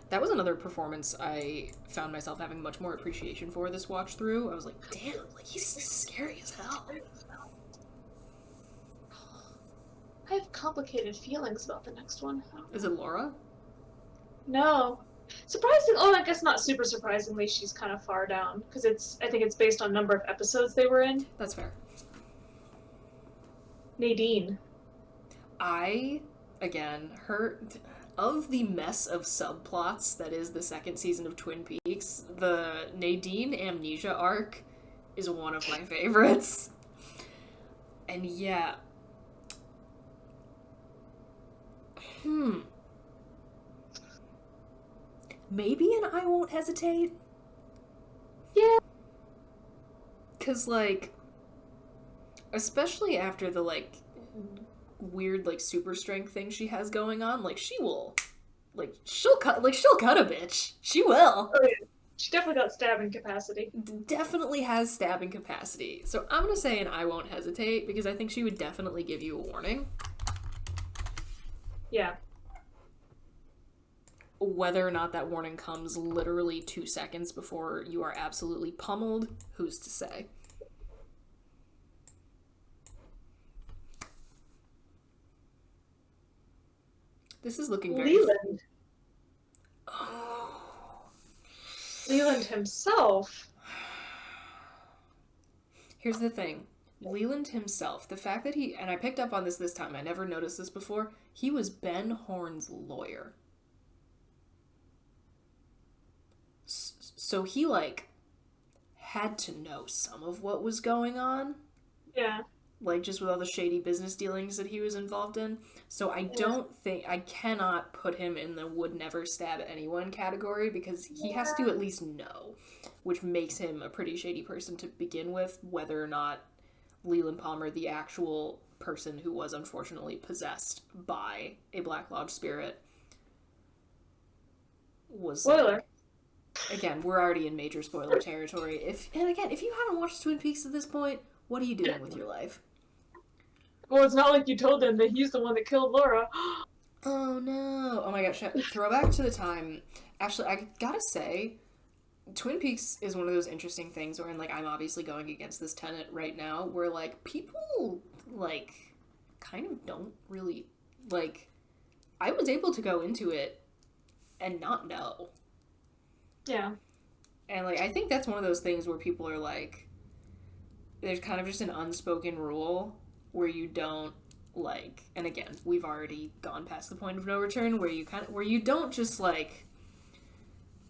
That was another performance I found myself having much more appreciation for this watch through. I was like, damn, like, he's scary as hell. I have complicated feelings about the next one. Is it Laura? No. Surprising. Oh, I guess not super surprisingly, she's kind of far down because I think it's based on number of episodes they were in. That's fair. Nadine. Of the mess of subplots that is the second season of Twin Peaks, the Nadine amnesia arc is one of my favorites. And yeah. Maybe an I Won't Hesitate? Yeah. 'Cause, like, especially after the, like, weird, like, super strength thing she has going on, like, she'll cut a bitch. She will. Oh, yeah. She definitely got stabbing capacity. Definitely has stabbing capacity. So I'm gonna say an I Won't Hesitate, because I think she would definitely give you a warning. Yeah. Whether or not that warning comes literally 2 seconds before you are absolutely pummeled, who's to say? This is looking very... Leland. Oh. Leland himself. Here's the thing. Leland himself, the fact that and I picked up on this time, I never noticed this before, he was Ben Horne's lawyer. So he, like, had to know some of what was going on. Yeah. Like, just with all the shady business dealings that he was involved in. So I cannot put him in the would never stab anyone category, because he has to at least know, which makes him a pretty shady person to begin with, whether or not Leland Palmer, the actual person who was unfortunately possessed by a Black Lodge spirit, was... Spoiler. Again, we're already in major spoiler territory. If you haven't watched Twin Peaks at this point, what are you doing with your life? Well, it's not like you told them that he's the one that killed Laura. Oh no. Oh my gosh. Throwback to the time. Actually, I gotta say, Twin Peaks is one of those interesting things where, like, I'm obviously going against this tenet right now, where, like, people, like, kind of don't really, like, I was able to go into it and not know. Yeah. And, like, I think that's one of those things where people are like, there's kind of just an unspoken rule where you don't, like, and again, we've already gone past the point of no return, where you don't just, like,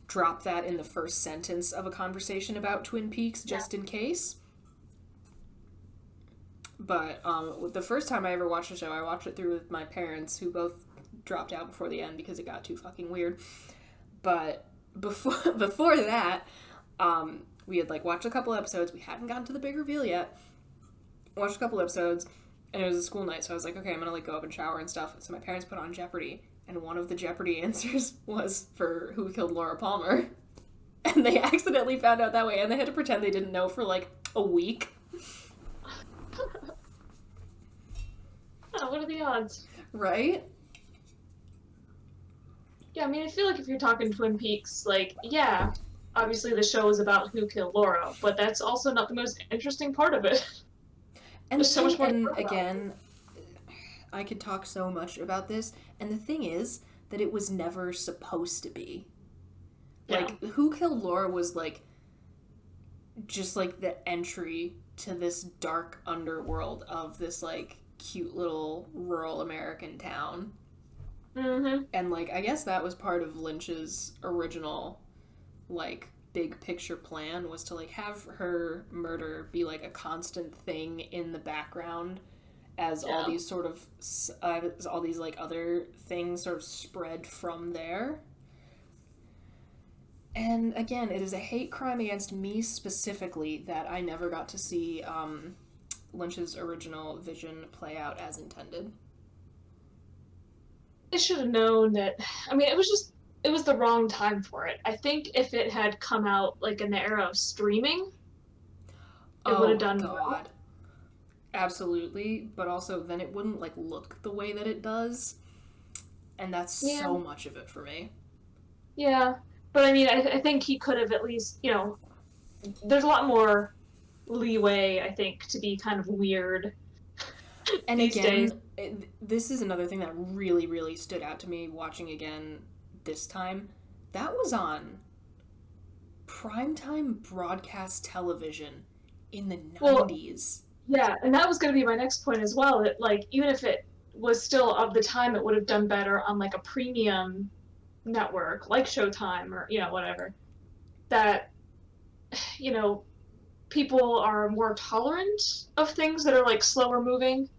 drop that in the first sentence of a conversation about Twin Peaks just in case. But the first time I ever watched the show, I watched it through with my parents, who both dropped out before the end because it got too fucking weird. But before that, we had, like, watched a couple episodes. We hadn't gotten to the big reveal yet. Watched a couple episodes, and it was a school night, so I was like, okay, I'm gonna, like, go up and shower and stuff. So my parents put on Jeopardy, and one of the Jeopardy answers was for who killed Laura Palmer. And they accidentally found out that way, and they had to pretend they didn't know for, like, a week. Oh, what are the odds? Right? Yeah, I mean, I feel like if you're talking Twin Peaks, like, yeah, obviously the show is about who killed Laura, but that's also not the most interesting part of it. And there's so much more. And again, I could talk so much about this, and the thing is that it was never supposed to be. Like, Who Killed Laura was, like, just, like, the entry to this dark underworld of this, like, cute little rural American town. Mm-hmm. And, like, I guess that was part of Lynch's original, like, big picture plan, was to, like, have her murder be, like, a constant thing in the background as all these sort of, all these, like, other things sort of spread from there. And again, it is a hate crime against me specifically that I never got to see Lynch's original vision play out as intended. I should have known that. I mean, it was the wrong time for it. I think if it had come out like in the era of streaming, it would Oh have my done well. god. Absolutely, but also then it wouldn't like look the way that it does, and that's Yeah, so much of it for me. yeah. But I mean, I think he could have at least, there's a lot more leeway, I think, to be kind of weird And these days. again, this is another thing that really, really stood out to me watching again this time. That was on primetime broadcast television in the Well, 90s. yeah, and that was going to be my next point as well. That like even if it was still of the time, it would have done better on like a premium network like Showtime or whatever. That you know people are more tolerant of things that are like slower moving,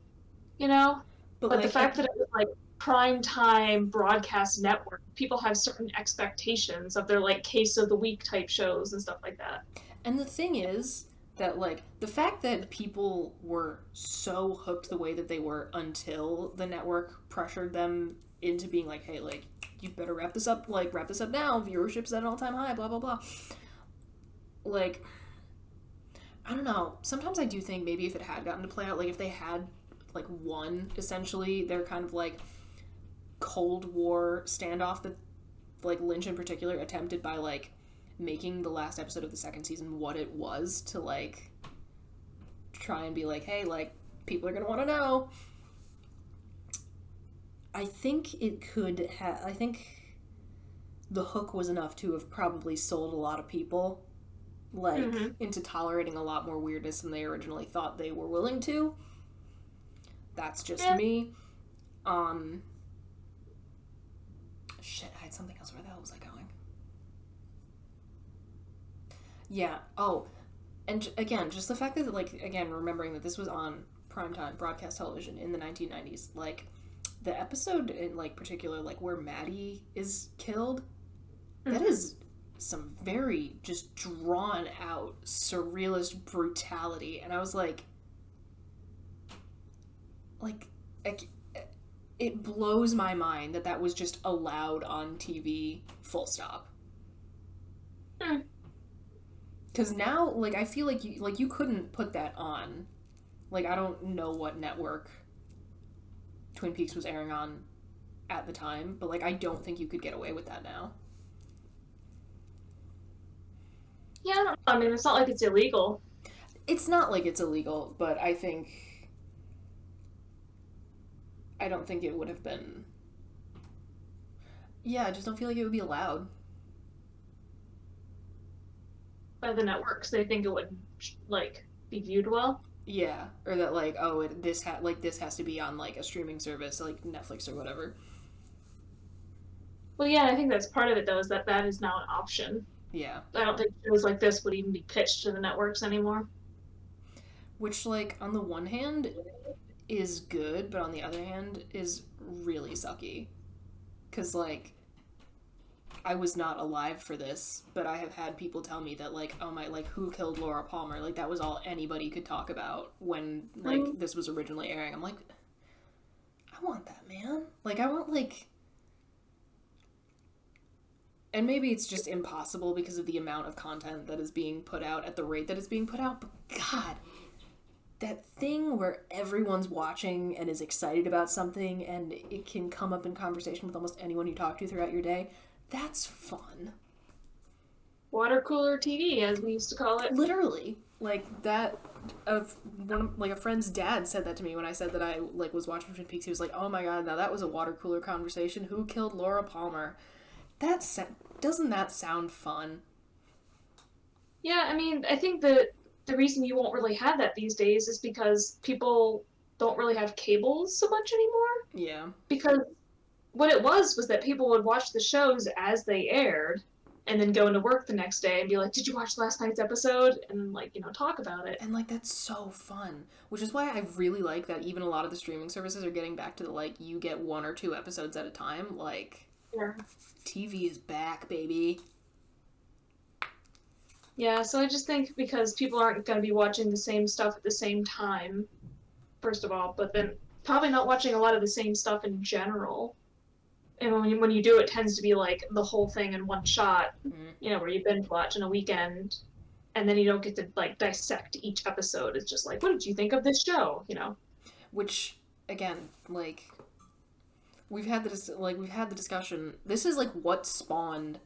you know. But But the like, fact that it was like prime time broadcast network, people have certain expectations of their like case of the week type shows and stuff like that. and the thing is that like the fact that people were so hooked the way that they were until the network pressured them into being like, hey, like you better wrap this up now. Viewership's at an all-time high, blah blah blah. Like, I don't know. Sometimes I do think maybe if it had gotten to play out, like if they had like won essentially their kind of like Cold War standoff that like Lynch in particular attempted by like making the last episode of the second season what it was to like try and be like, hey, like people are gonna want to know. I think it could have. I think the hook was enough to have probably sold a lot of people like Mm-hmm. into tolerating a lot more weirdness than they originally thought they were willing to. That's just Yeah. me. Um Shit, I had something else. Where the hell was I going? Yeah. Oh, and again, just the fact that like again remembering that this was on primetime broadcast television in the 1990s, like the episode in like particular, like where Maddie is killed, that Mm-hmm. is some very just drawn out surrealist brutality, and I was like it blows my mind that that was just allowed on TV. Full stop. Mm. Because now, like, I feel like you couldn't put that on. Like, I don't know what network Twin Peaks was airing on at the time, but like, I don't think you could get away with that now. Yeah, I don't know. I mean, it's not like it's illegal. It's not like it's illegal, but I don't think it would have been. Yeah, I just don't feel like it would be allowed. By the networks. They think it would like be viewed well. Yeah, or that like, oh, this has to be on like a streaming service like Netflix or whatever. Well, yeah, I think that's part of it though, is that that is now an option. Yeah, I don't think shows like this would even be pitched to the networks anymore. which like on the one hand is good, but on the other hand is really sucky. Cause like I was not alive for this, but I have had people tell me that like, oh my, like who killed Laura Palmer? Like that was all anybody could talk about when Mm. like this was originally airing. I'm like, I want that, man. Like I want like, and maybe it's just impossible because of the amount of content that is being put out at the rate that it's being put out. But God, that thing where everyone's watching and is excited about something and it can come up in conversation with almost anyone you talk to throughout your day, that's fun. Water cooler TV, as we used to call it. Literally, like that. Of one, like a friend's dad said that to me when I said that I like was watching Twin Peaks. He was like, "Oh my god, now that was a water cooler conversation. Who killed Laura Palmer?" Doesn't that sound fun? Yeah, I mean, I think that the reason you won't really have that these days is because people don't really have cables so much anymore. Yeah, Because what it was that people would watch the shows as they aired and then go into work the next day and be like, "Did you watch last night's episode?" And then, like, talk about it. and like that's so fun. Which is why I really like that even a lot of the streaming services are getting back to the like you get one or two episodes at a time. Like Yeah. TV is back, baby. Yeah, so I just think because people aren't going to be watching the same stuff at the same time, first of all, but then probably not watching a lot of the same stuff in general. And when you do, it tends to be like the whole thing in one shot, where you binge watch in a weekend, and then you don't get to like dissect each episode. It's just like, what did you think of this show? Which, again, like we've had the discussion. This is like what spawned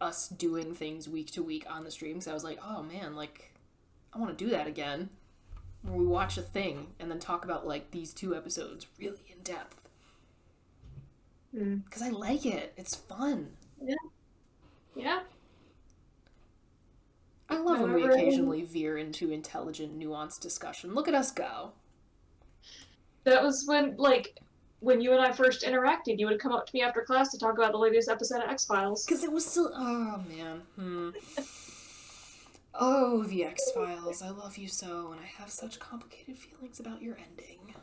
us doing things week to week on the stream. Because I was like, oh man, like I want to do that again, where we watch a thing and then talk about like these 2 episodes really in depth. Because I like it. It's fun. Yeah. Yeah. I love when we occasionally veer into intelligent, nuanced discussion. Look at us go. That was when you and I first interacted. You would come up to me after class to talk about the latest episode of X-Files. Because it was still... Oh, man. Oh, the X-Files. I love you so, and I have such complicated feelings about your ending.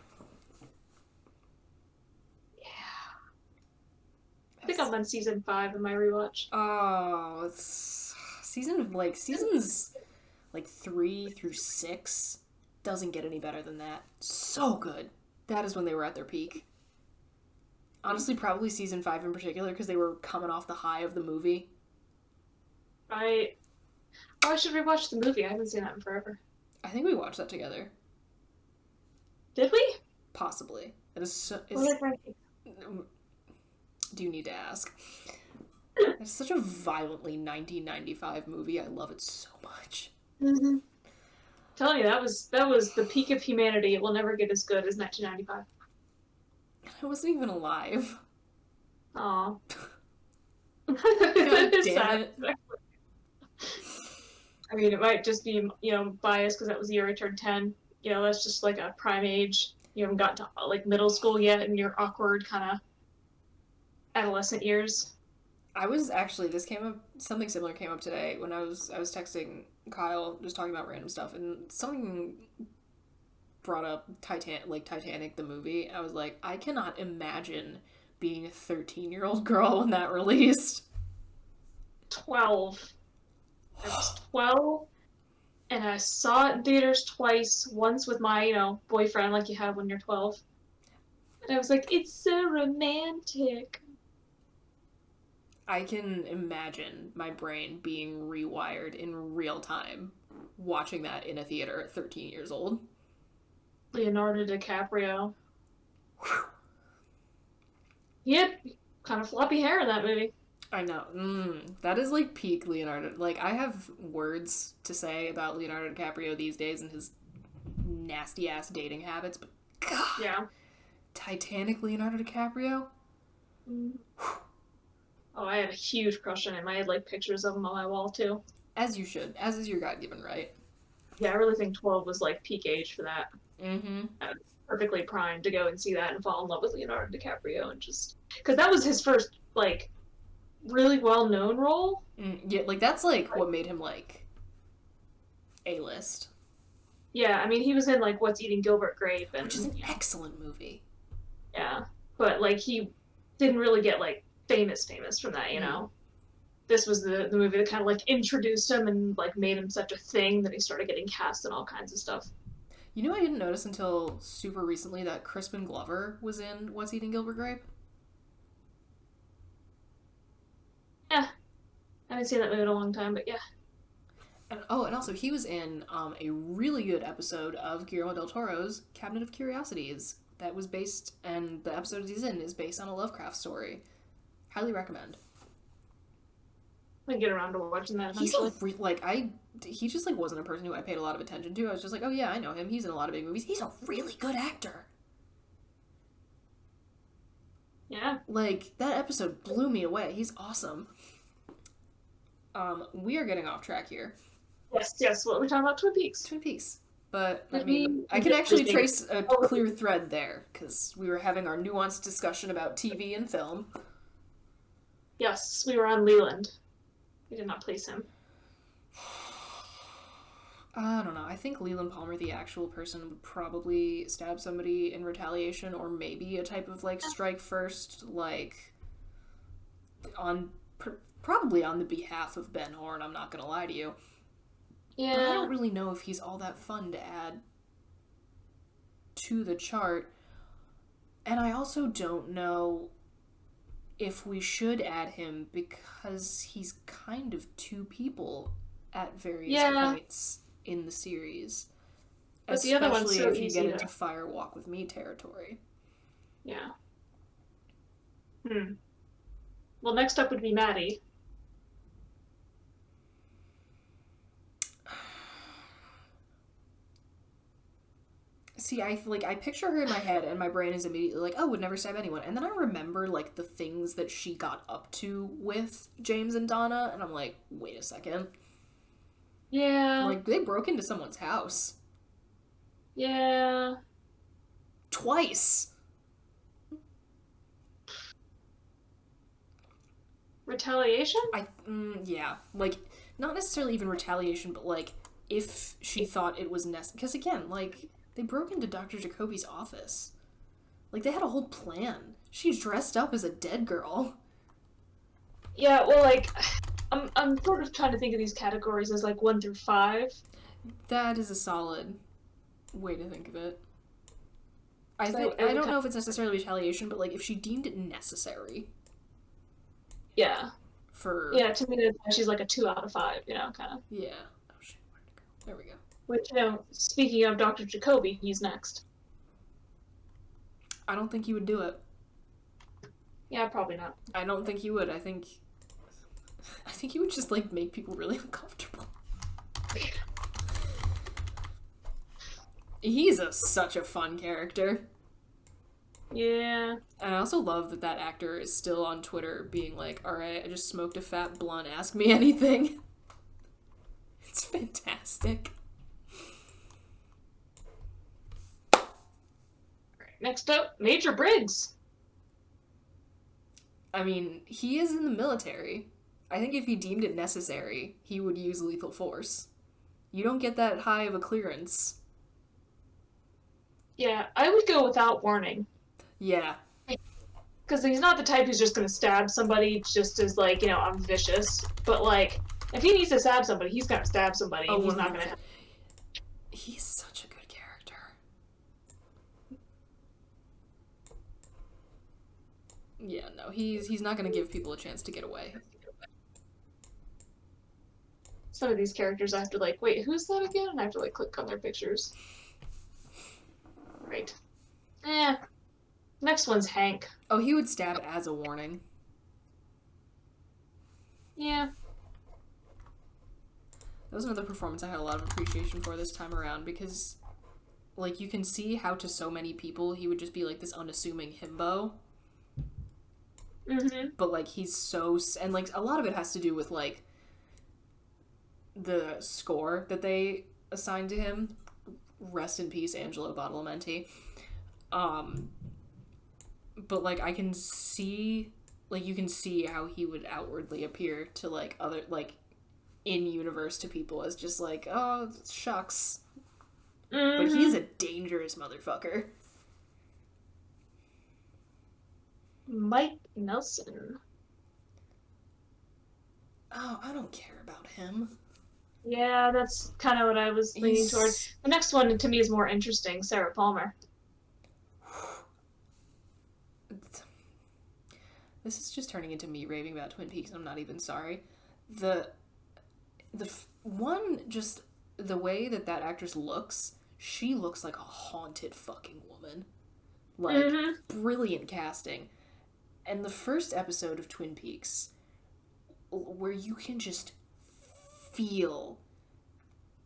I think I'm on season 5 in my rewatch. Oh, it's seasons 3 through 6 doesn't get any better than that. So good. That is when they were at their peak. Honestly, probably season 5 in particular, because they were coming off the high of the movie. Right. Oh, I should rewatch the movie. I haven't seen that in forever. I think we watched that together. Did we? Possibly. It is so... Do you need to ask? It's such a violently 1995 movie. I love it so much. Mm-hmm. Telling you, that was the peak of humanity. It will never get as good as 1995. I wasn't even alive. Aw. God damn it. I mean, it might just be, biased because that was the year I turned 10. That's just like a prime age. You haven't got to like middle school yet, and you're awkward kind of adolescent years. I was actually something similar came up today when I was texting Kyle, just talking about random stuff, and something brought up Titanic the movie. I was like, I cannot imagine being a 13-year-old girl when that released. 12. I was 12, and I saw it in theaters twice. Once with my, boyfriend, like you have when you're 12. And I was like, it's so romantic. I can imagine my brain being rewired in real time watching that in a theater at 13 years old. Leonardo DiCaprio. Whew. Yep, kind of floppy hair in that movie. I know. That is like peak Leonardo. Like, I have words to say about Leonardo DiCaprio these days and his nasty ass dating habits, but God. Yeah. Titanic Leonardo DiCaprio? Oh, I had a huge crush on him. I had like pictures of him on my wall too. As you should. As is your God-given right. Yeah, I really think 12 was like peak age for that. Mm-hmm. I was perfectly primed to go and see that and fall in love with Leonardo DiCaprio and just... Because that was his first, like, really well-known role. Yeah, like, that's, like, what made him, like, A-list. Yeah, I mean, he was in, like, What's Eating Gilbert Grape. And, which is an excellent movie. Yeah, but, like, he didn't really get, like, famous from that, you know? This was the movie that kind of, like, introduced him and, like, made him such a thing that he started getting cast in all kinds of stuff. You know, I didn't notice until super recently that Crispin Glover was in What's Eating Gilbert Grape? Yeah. I haven't seen that movie in a long time, but yeah. And also he was in a really good episode of Guillermo del Toro's Cabinet of Curiosities that was based, and the episode he's in is based on a Lovecraft story. Highly recommend. I can get around to watching that eventually. He just, like, wasn't a person who I paid a lot of attention to. I was just like, oh yeah, I know him. He's in a lot of big movies. He's a really good actor. Yeah. Like, that episode blew me away. He's awesome. We are getting off track here. Yes. What are we talking about? Twin Peaks. Twin Peaks. But, I mean, I can actually trace a clear thread there, because we were having our nuanced discussion about TV and film. Yes, we were on Leland. We did not place him. I don't know. I think Leland Palmer, the actual person, would probably stab somebody in retaliation, or maybe a type of, like, strike first, like, on probably on the behalf of Ben Horn, I'm not gonna lie to you. Yeah. But I don't really know if he's all that fun to add to the chart. And I also don't know if we should add him because he's kind of two people at various points in the series. But the other one's so if you easy get into Fire Walk with Me territory. Yeah. Well, next up would be Maddie. See, I picture her in my head, and my brain is immediately like, oh, would never stab anyone. And then I remember, like, the things that she got up to with James and Donna, and I'm like, wait a second. Yeah. Like, they broke into someone's house. Yeah. Twice. Retaliation? Yeah. Like, not necessarily even retaliation, but, like, if she thought it was necessary. Because, again, like, they broke into Dr. Jacoby's office. Like, they had a whole plan. She dressed up as a dead girl. Yeah, well, like, I'm sort of trying to think of these categories as, like, 1 through 5. That is a solid way to think of it. I don't know if it's necessarily retaliation, but, like, if she deemed it necessary. Yeah. Yeah, to me, she's like a 2 out of 5, you know, kind of. Yeah. Oh, shit, where'd it go? There we go. Which, you know, speaking of Dr. Jacoby, he's next. I don't think he would do it. Yeah, probably not. I don't think he would. I think he would just, like, make people really uncomfortable. He's such a fun character. Yeah. And I also love that actor is still on Twitter being like, alright, I just smoked a fat blunt, ask me anything. It's fantastic. Next up, Major Briggs. I mean, he is in the military. I think if he deemed it necessary, he would use lethal force. You don't get that high of a clearance. Yeah, I would go without warning. Yeah. Because he's not the type who's just going to stab somebody just as, like, you know, I'm vicious. But, like, if he needs to stab somebody, he's going to stab somebody, and he's not going to... He's such a good character. Yeah, no, he's not going to give people a chance to get away. Some of these characters I have to, like, wait, who's that again? And I have to, like, click on their pictures. Right. Next one's Hank. Oh, he would stab as a warning. Yeah. That was another performance I had a lot of appreciation for this time around because, like, you can see how to so many people he would just be, like, this unassuming himbo. Mm-hmm. But, like, he's so... And, like, a lot of it has to do with, like, the score that they assigned to him. Rest in peace, Angelo Badalamenti. But, like, I can see... Like, you can see how he would outwardly appear to, like, other... Like, in-universe to people as just, like, oh, shucks. Mm-hmm. But he's a dangerous motherfucker. Mike Nelson. Oh, I don't care about him. Yeah, that's kind of what I was leaning towards. The next one, to me, is more interesting. Sarah Palmer. This is just turning into me raving about Twin Peaks, and I'm not even sorry. One, just the way that actress looks, she looks like a haunted fucking woman. Like, brilliant casting. And the first episode of Twin Peaks, where you can just feel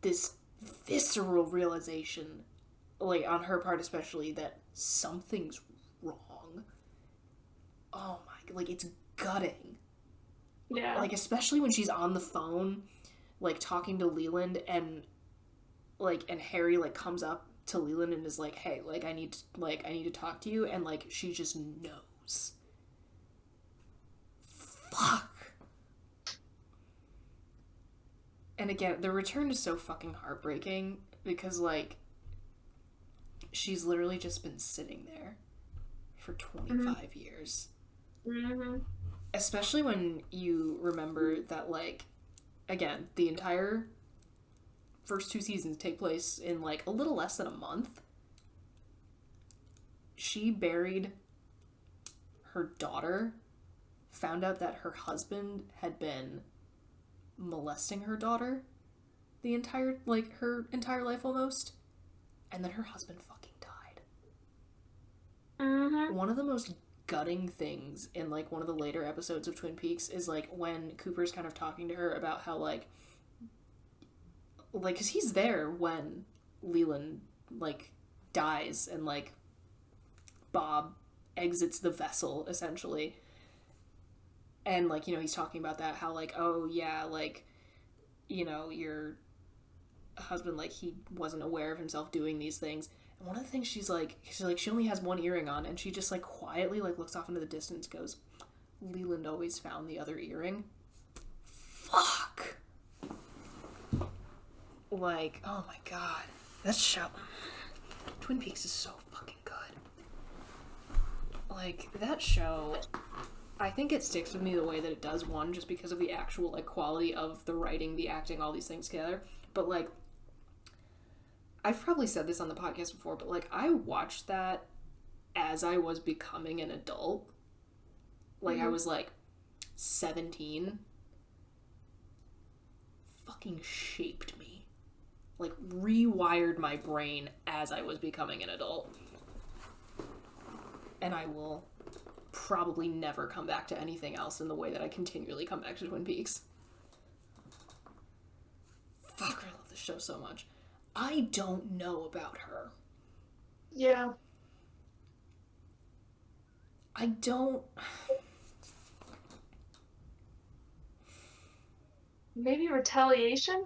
this visceral realization, like, on her part especially, that something's wrong. Oh my, like, it's gutting. Yeah. Like, especially when she's on the phone, like, talking to Leland, and, like, and Harry, like, comes up to Leland and is like, hey, like, I need to talk to you, and, like, she just knows. Fuck. And again, the return is so fucking heartbreaking, because, like, she's literally just been sitting there for 25 years. Mm-hmm. Especially when you remember that, like, again, the entire first 2 seasons take place in, like, a little less than a month. She buried her daughter, found out that her husband had been molesting her daughter her entire life almost, and then her husband fucking died. Mm-hmm. One of the most gutting things in, like, one of the later episodes of Twin Peaks is, like, when Cooper's kind of talking to her about how, like, because he's there when Leland, like, dies and, like, Bob exits the vessel, essentially. And, like, you know, he's talking about that, how, like, oh, yeah, like, you know, your husband, like, he wasn't aware of himself doing these things. And one of the things she's like, she only has one earring on, and she just, like, quietly, like, looks off into the distance, goes, Leland always found the other earring. Fuck! Like, oh my god. That show... Twin Peaks is so fucking good. Like, that show... I think it sticks with me the way that it does, one, just because of the actual, like, quality of the writing, the acting, all these things together. But, like, I've probably said this on the podcast before, but, like, I watched that as I was becoming an adult. Like, I was, like, 17. Fucking shaped me. Like, rewired my brain as I was becoming an adult. And I will probably never come back to anything else in the way that I continually come back to Twin Peaks. Fuck, I love this show so much. I don't know about her. Yeah. I don't... Maybe retaliation?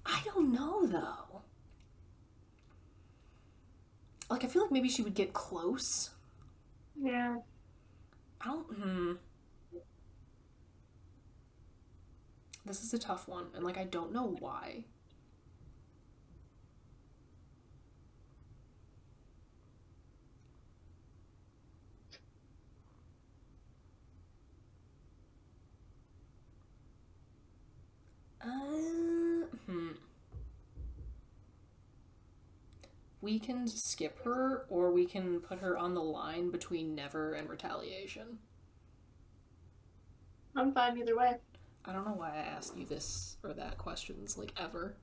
I don't know, though. Like, I feel like maybe she would get close. Yeah. I don't... This is a tough one, and, like, I don't know why. We can skip her, or we can put her on the line between Never and Retaliation. I'm fine either way. I don't know why I ask you this or that questions, like, ever.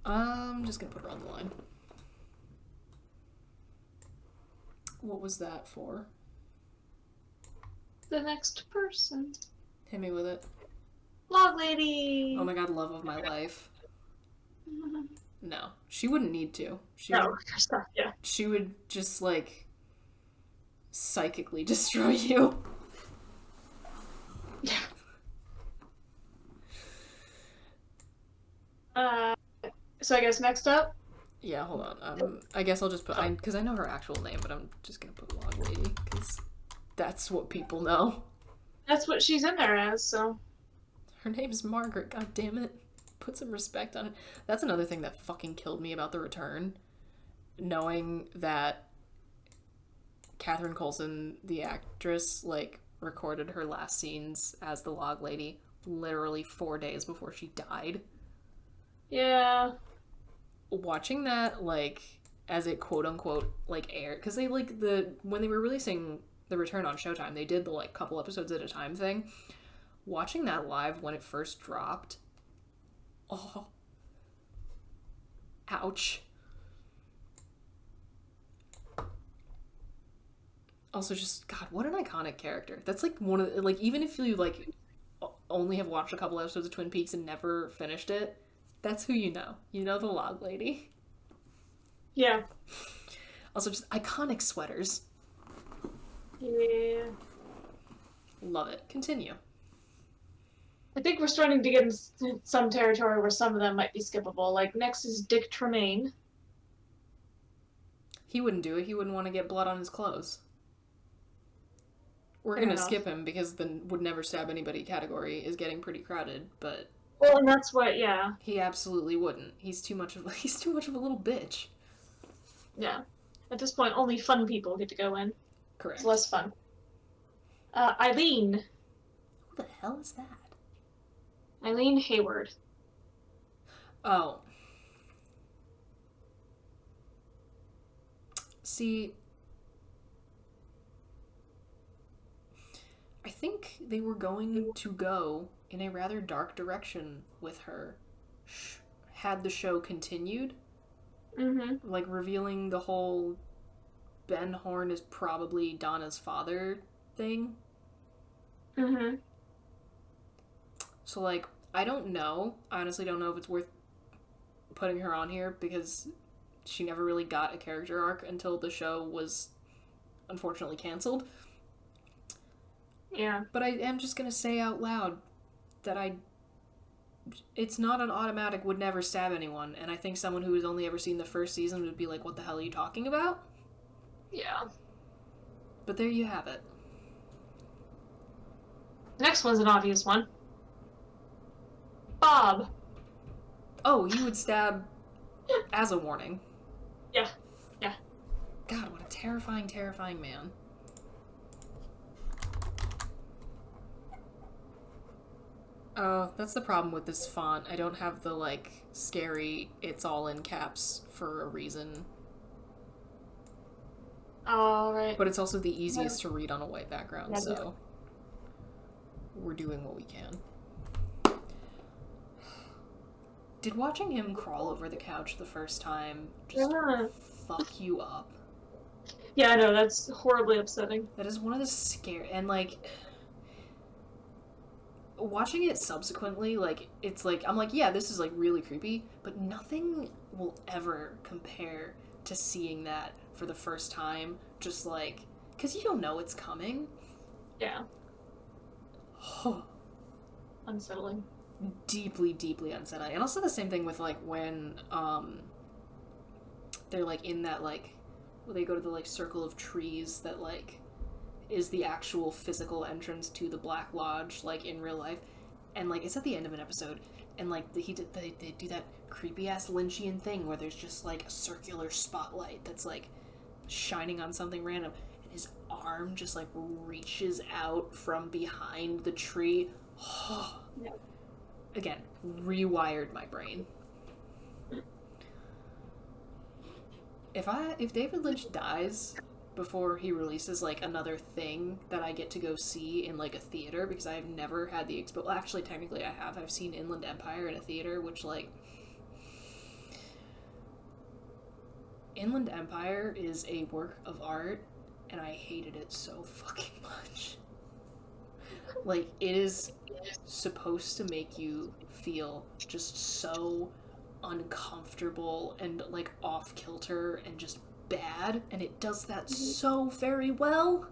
I'm just gonna put her on the line. What was that for? The next person. Hit me with it. Log lady! Oh my god, love of my life. No. She wouldn't need to. She would just, like, psychically destroy you. Yeah. So I guess next up? Yeah, hold on. I guess I'll just put... Because I know her actual name, but I'm just gonna put Log Lady, because that's what people know. That's what she's in there as, so... Her name's Margaret, god damn it. Put some respect on it. That's another thing that fucking killed me about The Return. Knowing that Catherine Coulson, the actress, like, recorded her last scenes as the Log Lady literally 4 days before she died. Yeah. Watching that, like, as it quote-unquote, like, aired... Because they, like, when they were releasing The Return on Showtime, they did the, like, couple episodes at a time thing. Watching that live when it first dropped... Oh. Ouch. Also, just, God, what an iconic character. That's, like, one of... Like, even if you, like, only have watched a couple episodes of Twin Peaks and never finished it, that's who you know. You know the Log Lady. Yeah. Also, just iconic sweaters. Yeah. Love it. Continue. I think we're starting to get in some territory where some of them might be skippable. Like, next is Dick Tremaine. He wouldn't do it. He wouldn't want to get blood on his clothes. We're going to skip him because the would never stab anybody category is getting pretty crowded, but... Well, and that's what, yeah. He absolutely wouldn't. He's too much of a little bitch. Yeah. At this point, only fun people get to go in. Correct. It's less fun. Eileen. Who the hell is that? Eileen Hayward. Oh. See, I think they were going to go in a rather dark direction with her had the show continued. Mm-hmm. Like, revealing the whole Ben Horn is probably Donna's father thing. Mm-hmm. So, like, I don't know. I honestly don't know if it's worth putting her on here because she never really got a character arc until the show was unfortunately canceled. Yeah. But I am just gonna say out loud that it's not an automatic would never stab anyone, and I think someone who has only ever seen the first season would be like, what the hell are you talking about? Yeah. But there you have it. Next one's an obvious one. Bob. Oh, you would stab as a warning. Yeah. Yeah. God, what a terrifying, terrifying man. Oh, that's the problem with this font. I don't have the, like, scary, it's all in caps for a reason. All right. But it's also the easiest to read on a white background, so we're doing what we can. Did watching him crawl over the couch the first time just fuck you up? Yeah, I know, that's horribly upsetting. That is one of the scary, and, like, watching it subsequently, like, it's like, I'm like, yeah, this is, like, really creepy, but nothing will ever compare to seeing that for the first time, just, like, because you don't know it's coming. Yeah. Unsettling. Deeply, deeply unsettling. And also the same thing with, like, when, they're, like, in that, like, when they go to the, like, circle of trees that, like, is the actual physical entrance to the Black Lodge, like, in real life. And, like, it's at the end of an episode, and, like, they do that creepy-ass Lynchian thing where there's just, like, a circular spotlight that's, like, shining on something random, and his arm just, like, reaches out from behind the tree. Yeah. Again, rewired my brain. If David Lynch dies before he releases, like, another thing that I get to go see in, like, a theater, because I have never had the well, actually, technically I have. I've seen Inland Empire in a theater, which, like, Inland Empire is a work of art, and I hated it so fucking much. Like, it is supposed to make you feel just so uncomfortable and, like, off-kilter and just bad, and it does that so very well.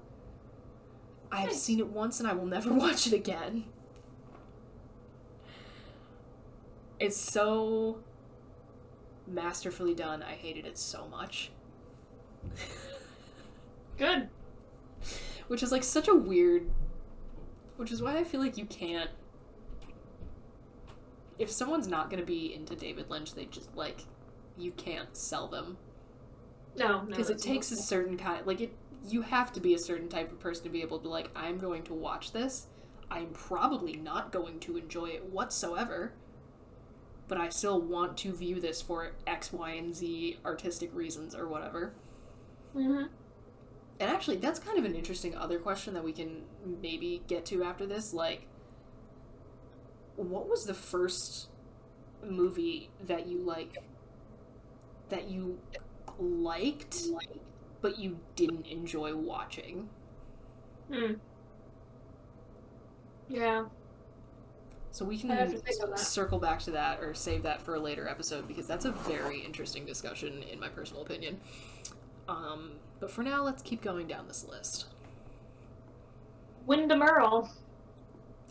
I have seen it once and I will never watch it again. It's so masterfully done. I hated it so much. Good. Which is, like, such a weird... Which is why I feel like you can't... If someone's not gonna be into David Lynch, they just, like... You can't sell them. No. Because it takes a certain kind... Like, you have to be a certain type of person to be able to be like, I'm going to watch this. I'm probably not going to enjoy it whatsoever. But I still want to view this for X, Y, and Z artistic reasons or whatever. Mm-hmm. And actually, that's kind of an interesting other question that we can maybe get to after this. Like, what was the first movie that you, like, that you liked, but you didn't enjoy watching? Yeah. So we can circle back to that or save that for a later episode, because that's a very interesting discussion in my personal opinion. But for now, let's keep going down this list. Wyndham Earl.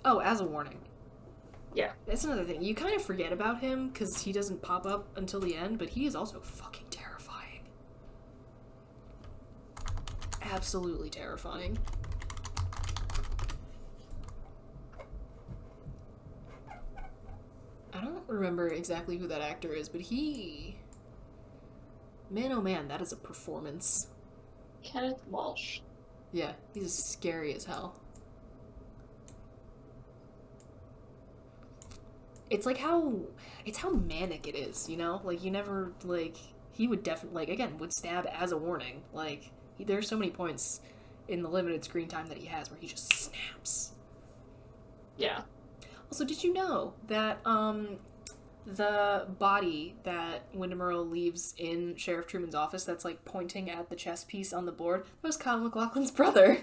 Oh, as a warning. Yeah. That's another thing. You kind of forget about him because he doesn't pop up until the end, but he is also fucking terrifying. Absolutely terrifying. I don't remember exactly who that actor is, but he Man, oh man, that is a performance. Kenneth Walsh. Yeah, he's scary as hell. It's like it's how manic it is, you know? Like, you never, like, he would definitely, like, again, would stab as a warning. Like, there's so many points in the limited screen time that he has where he just snaps. Yeah. Also, did you know that, the body that Wyndham Earle leaves in Sheriff Truman's office that's, like, pointing at the chess piece on the board, that was Kyle MacLachlan's brother.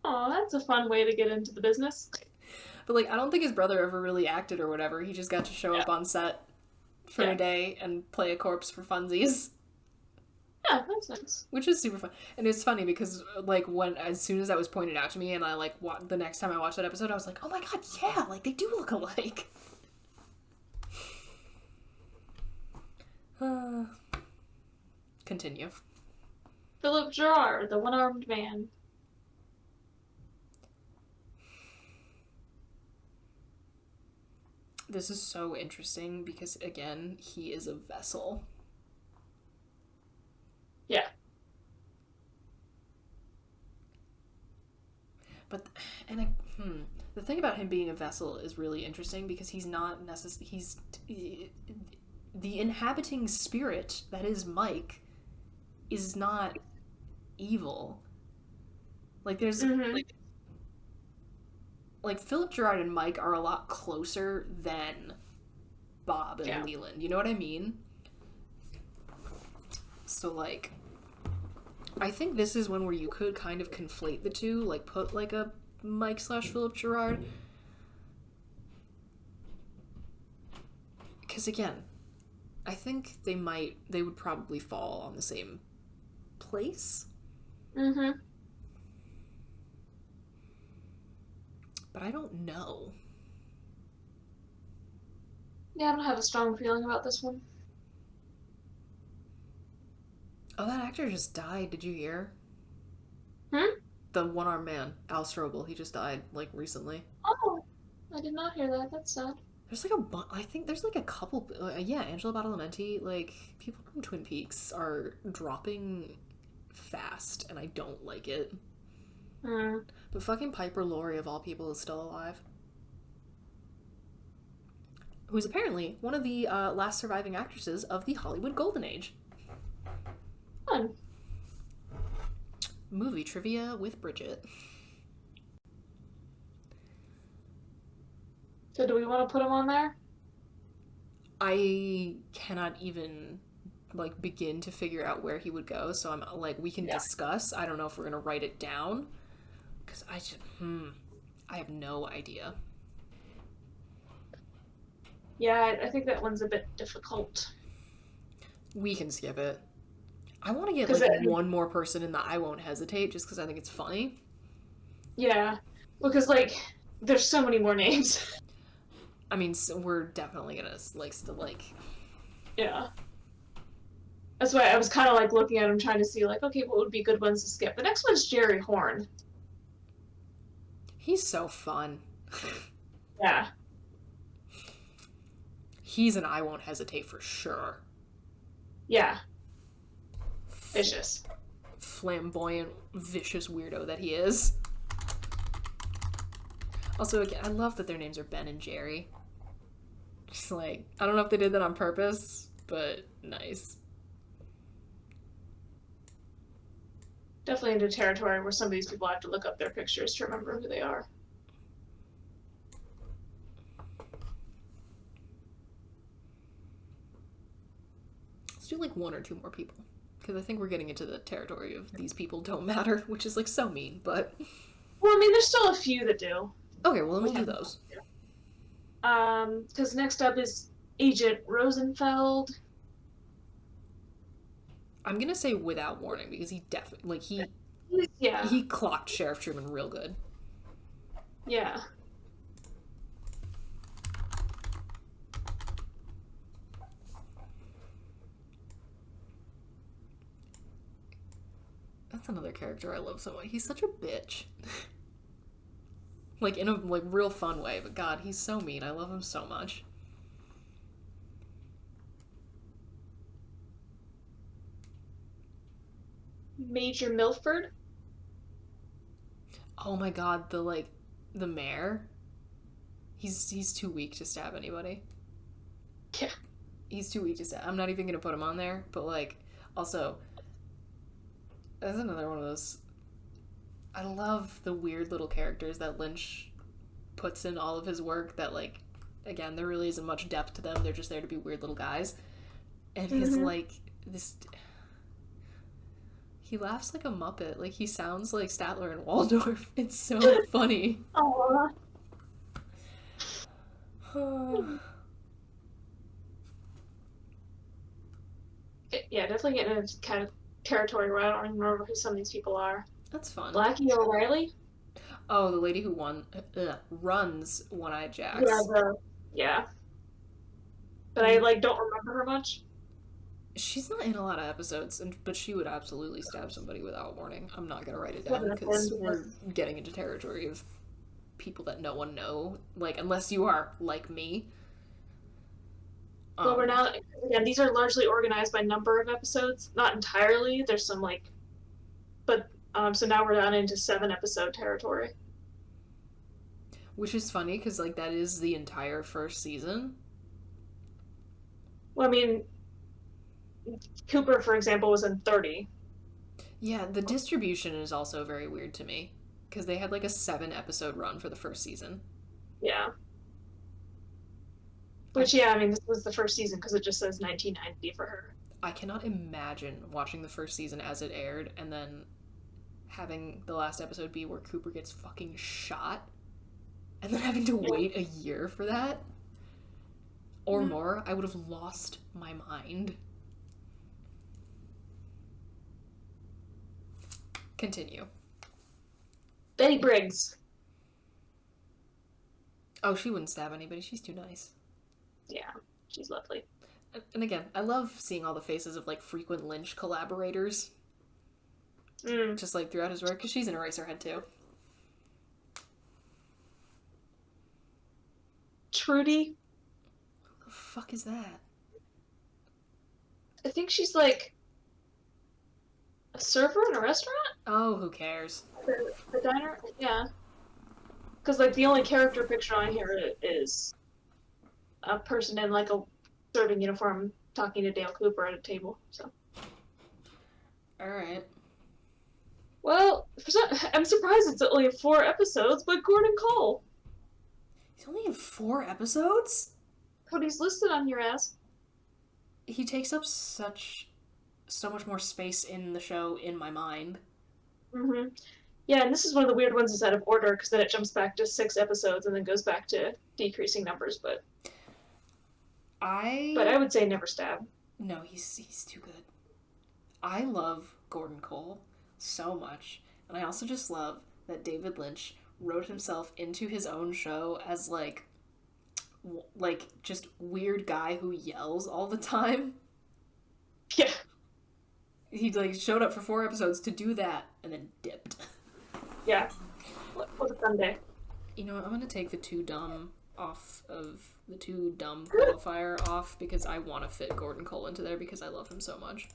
Oh, that's a fun way to get into the business. But, like, I don't think his brother ever really acted or whatever. He just got to show up on set for a day and play a corpse for funsies. Yeah, that's nice. Which is super fun. And it's funny because, like, as soon as that was pointed out to me and I, like, the next time I watched that episode, I was like, oh my god, yeah, like, they do look alike. Continue. Philip Gerard, the one-armed man. This is so interesting because, again, he is a vessel. Yeah. But, the thing about him being a vessel is really interesting because he's not necessarily, the inhabiting spirit that is Mike is not evil. Like, there's, like, Philip Gerard and Mike are a lot closer than Bob and Leland. You know what I mean? So, like, I think this is one where you could kind of conflate the two, like, put, like, a Mike/Philip Gerard. Because, again, I think they would probably fall on the same place. Mm-hmm. But I don't know. Yeah, I don't have a strong feeling about this one. Oh, that actor just died. Did you hear? The one-armed man, Al Strobel. He just died, like, recently. Oh, I did not hear that. That's sad. There's, like, I think there's, like, a couple... yeah, Angela Badalamenti, like, people from Twin Peaks are dropping fast, and I don't like it. But fucking Piper Laurie, of all people, is still alive. Who's apparently one of the last surviving actresses of the Hollywood Golden Age. Fun. Movie trivia with Bridget. So do we want to put him on there? I cannot even, like, begin to figure out where he would go, so I'm, like, we can discuss. I don't know if we're gonna write it down. Because I have no idea. Yeah, I think that one's a bit difficult. We can skip it. I want to get, like, one more person in the I Won't Hesitate, just because I think it's funny. Yeah, because, like, there's so many more names. I mean, so we're definitely gonna, like, still, like... Yeah. That's why I was kind of, like, looking at them, trying to see, like, okay, what would be good ones to skip? The next one's Jerry Horn. He's so fun. Yeah. He's an I Won't Hesitate for sure. Yeah. Vicious. Flamboyant, vicious weirdo that he is. Also, again, I love that their names are Ben and Jerry. Just, like, I don't know if they did that on purpose, but nice. Definitely into territory where some of these people have to look up their pictures to remember who they are. Let's do, like, one or two more people. Because I think we're getting into the territory of these people don't matter, which is, like, so mean, but... Well, I mean, there's still a few that do. Okay, well, then we'll do those. Because next up is Agent Rosenfeld. I'm gonna say without warning, because he definitely, like, Yeah. he clocked Sheriff Truman real good. Yeah. That's another character I love so much. He's such a bitch. Like, in a, like, real fun way, but God, he's so mean. I love him so much. Major Milford. Oh my god, the mayor. He's too weak to stab anybody. Yeah. He's too weak to stab. I'm not even gonna put him on there, but like, also, that's another one of those. I love the weird little characters that Lynch puts in all of his work that, like, again, there really isn't much depth to them. They're just there to be weird little guys. And his, like, this... He laughs like a Muppet. Like, he sounds like Statler and Waldorf. It's so funny. Aww. Yeah, definitely getting into kind of territory where I don't remember who some of these people are. That's fun. Blackie O'Reilly? Oh, the lady who runs One-Eyed Jacks. Yeah. But I, like, don't remember her much. She's not in a lot of episodes, but she would absolutely stab somebody without warning. I'm not gonna write it down because we're getting into territory of people that no one know. Like, unless you are like me. Well, we're not. Yeah, these are largely organized by number of episodes. Not entirely. There's some like, but so now we're down into 7-episode territory. Which is funny because like that is the entire first season. Well, I mean, Cooper, for example, was in 30. Yeah, the distribution is also very weird to me because they had like a 7-episode run for the first season. Yeah. Which, yeah, I mean, this was the first season because it just says 1990 for her. I cannot imagine watching the first season as it aired and then having the last episode be where Cooper gets fucking shot and then having to wait a year for that. Or more. I would have lost my mind. Continue. Betty Briggs. Oh, she wouldn't stab anybody. She's too nice. Yeah, she's lovely. And again, I love seeing all the faces of, like, frequent Lynch collaborators. Just, like, throughout his work, because she's in Eraserhead, too. Trudy? Who the fuck is that? I think she's, like, a server in a restaurant? Oh, who cares? The diner? Yeah. Because, like, the only character picture on here is a person in, like, a serving uniform talking to Dale Cooper at a table, so. Alright. Well, I'm surprised it's only 4 episodes, but Gordon Cole. He's only in 4 episodes? What he's listed on your ass. He takes up so much more space in the show in my mind. Mm-hmm. Yeah, and this is one of the weird ones that's out of order, because then it jumps back to 6 episodes and then goes back to decreasing numbers, but I would say never stab. No, he's too good. I love Gordon Cole so much, and I also just love that David Lynch wrote himself into his own show as like just weird guy who yells all the time. Yeah. He like showed up for 4 episodes to do that and then dipped. Yeah. What a fun day. You know what, I'm gonna take the too dumb qualifier off because I want to fit Gordon Cole into there because I love him so much.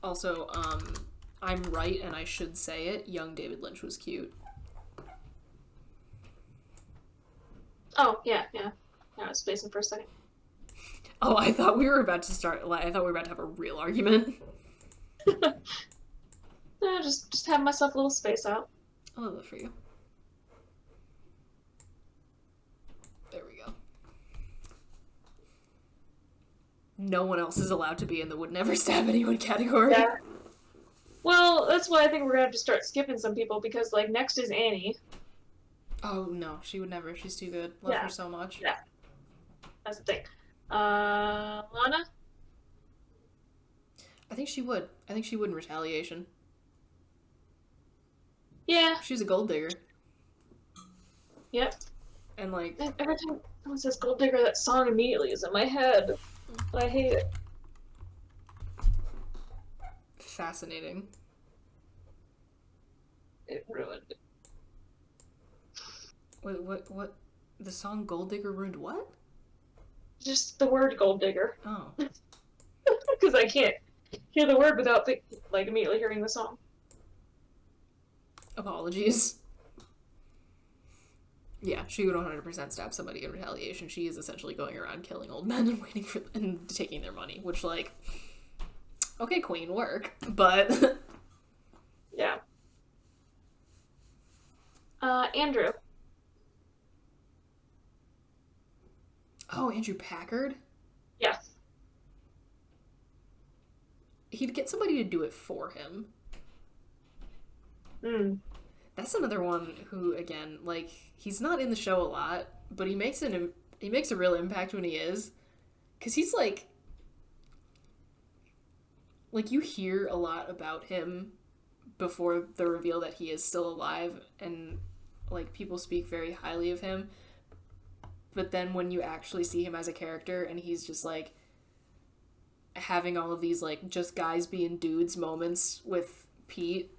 Also, I'm right and I should say it, young David Lynch was cute. Oh, yeah. I was spacing for a second. Oh, I thought we were about to have a real argument. No, just have myself a little space out. I love that for you. There we go. No one else is allowed to be in the would never stab anyone category. Yeah. Well, that's why I think we're gonna have to start skipping some people, because, like, next is Annie. Oh, no, she would never. She's too good. Love her so much. Yeah. That's the thing. Lana? I think she would. I think she would in Retaliation. Yeah. She's a gold digger. Yep. And, like... Every time someone says gold digger, that song immediately is in my head. I hate it. Fascinating. It ruined it. Wait, what? The song Gold Digger ruined what? Just the word gold digger. Oh. Because I can't hear the word without immediately hearing the song. Apologies. Yeah, she would 100% stab somebody in retaliation. She is essentially going around killing old men and waiting for and taking their money, which, like, okay, queen, work, but yeah. Andrew. Oh, Andrew Packard? Yeah. He'd get somebody to do it for him. That's another one who, again, like, he's not in the show a lot, but he makes a real impact when he is, because he's like you hear a lot about him before the reveal that he is still alive, and like people speak very highly of him, but then when you actually see him as a character and he's just like having all of these like just guys being dudes moments with Pete,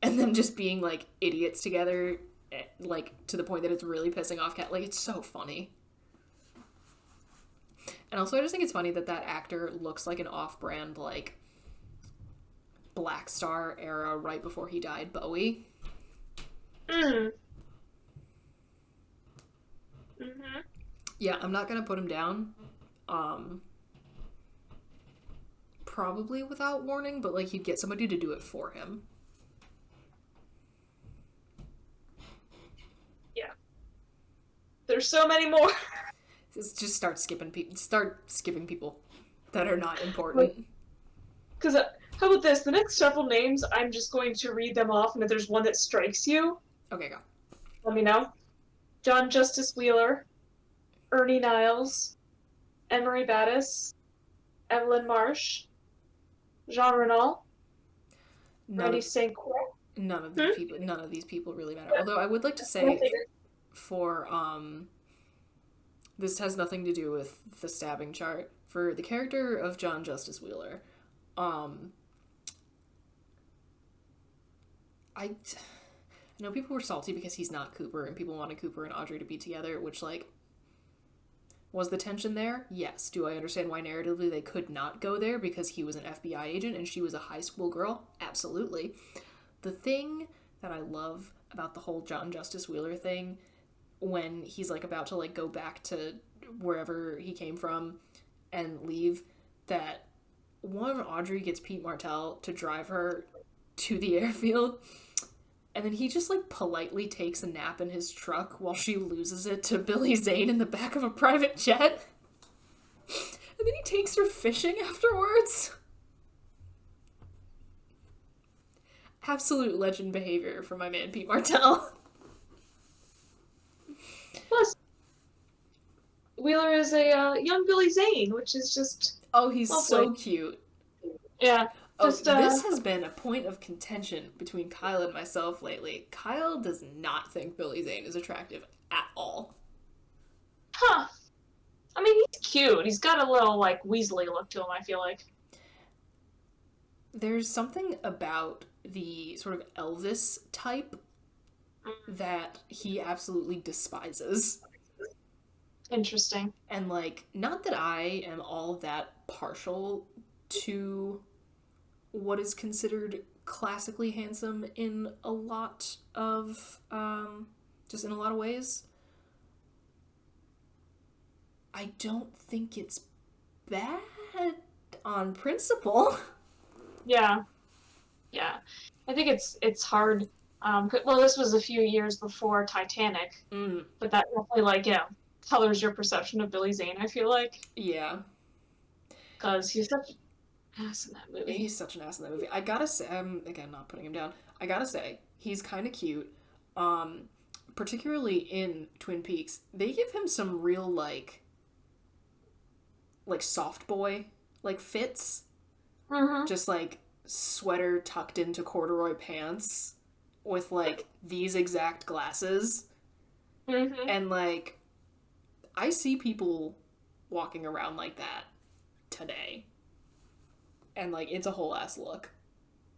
and them just being like idiots together, like to the point that it's really pissing off Kat, like it's so funny. And also I just think it's funny that that actor looks like an off-brand like Black Star era right before he died Bowie. Yeah, I'm not gonna put him down. Probably without warning, but like he'd get somebody to do it for him. Yeah. There's so many more. Just start skipping people that are not important. Because how about this? The next several names, I'm just going to read them off, and if there's one that strikes you, Okay, go. let me know. John Justice Wheeler, Ernie Niles, Emery Battis, Evelyn Marsh, Jean Renault, Randy St. Croix. None of these people really matter. Although I would like to say for this has nothing to do with the stabbing chart. For the character of John Justice Wheeler, I know people were salty because he's not Cooper, and people wanted Cooper and Audrey to be together, which, like, was the tension there? Yes. Do I understand why narratively they could not go there because he was an FBI agent and she was a high school girl? Absolutely. The thing that I love about the whole John Justice Wheeler thing, when he's, like, about to, like, go back to wherever he came from and leave, that one, Audrey gets Pete Martell to drive her to the airfield, and then he just, like, politely takes a nap in his truck while she loses it to Billy Zane in the back of a private jet. And then he takes her fishing afterwards. Absolute legend behavior for my man Pete Martell. Plus, Wheeler is a young Billy Zane, which is just... Oh, he's lovely. so cute. Yeah. Just, this has been a point of contention between Kyle and myself lately. Kyle does not think Billy Zane is attractive at all. Huh. I mean, he's cute. He's got a little, like, Weasley look to him, I feel like. There's something about the sort of Elvis type that he absolutely despises. Interesting. And, like, not that I am all that partial to what is considered classically handsome in a lot of, just in a lot of ways. I don't think it's bad on principle. Yeah. Yeah. I think it's hard. Well, this was a few years before Titanic, but that definitely, like, yeah, colors your perception of Billy Zane, I feel like. Yeah. Because he's such an ass in that movie. He's such an ass in that movie. I gotta say, I'm, again, not putting him down. I gotta say, he's kind of cute. Particularly in Twin Peaks, they give him some real, like soft boy, like, fits. Mm-hmm. Just, like, sweater tucked into corduroy pants with, like, these exact glasses. Mm-hmm. And, like, I see people walking around like that today. And, like, it's a whole ass look.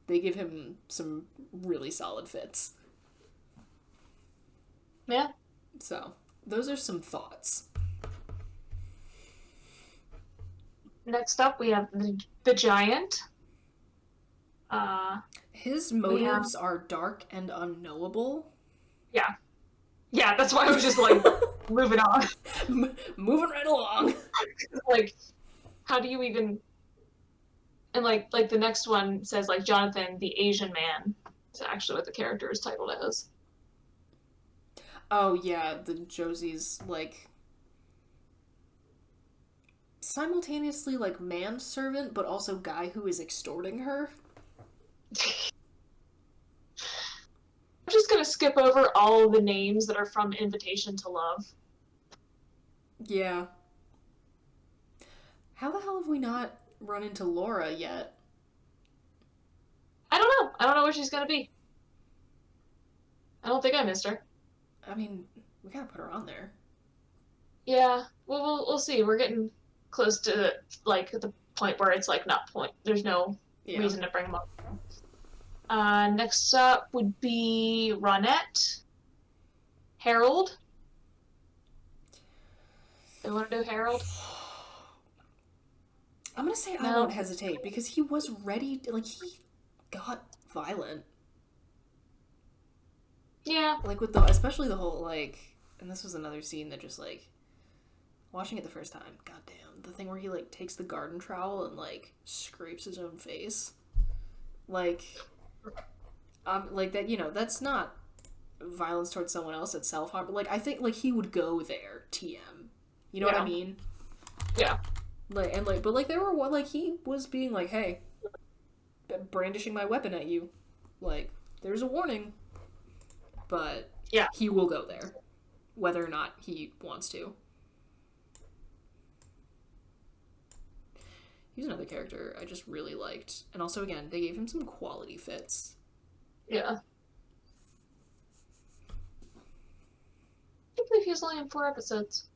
They give him some really solid fits. Yeah. So, those are some thoughts. Next up, we have the giant. His We have motives are dark and unknowable. yeah, yeah. That's why I was just like moving on. Moving right along. Like, how do you even? And like the next one says like Jonathan, the Asian man. Is actually what the character is titled as. Oh yeah, the Josie's like simultaneously like manservant, but also guy who is extorting her. I'm just gonna skip over all the names that are from Invitation to Love. Yeah. How the hell have we not run into Laura yet? I don't know. I don't know what she's gonna be. I don't think I missed her. I mean, we gotta put her on there. Yeah, well, we'll see. We're getting close to like the point where it's like not point. There's no Yeah. reason to bring them up. Next up would be Ronette, Harold. They want to do Harold? I'm gonna say I won't hesitate because he was ready. Like he got violent. Yeah. Like with the especially the whole like, and this was another scene that just like watching it the first time. Goddamn, the thing where he like takes the garden trowel and like scrapes his own face. Like that. You know, that's not violence towards someone else. It's self harm. But like I think like he would go there. TM. You know what I mean? Yeah. But like there were one like he was being like, hey, brandishing my weapon at you, like there's a warning, but yeah, he will go there, whether or not he wants to. He's another character I just really liked, and also again they gave him some quality fits. Yeah. I can't believe he was only in 4 episodes.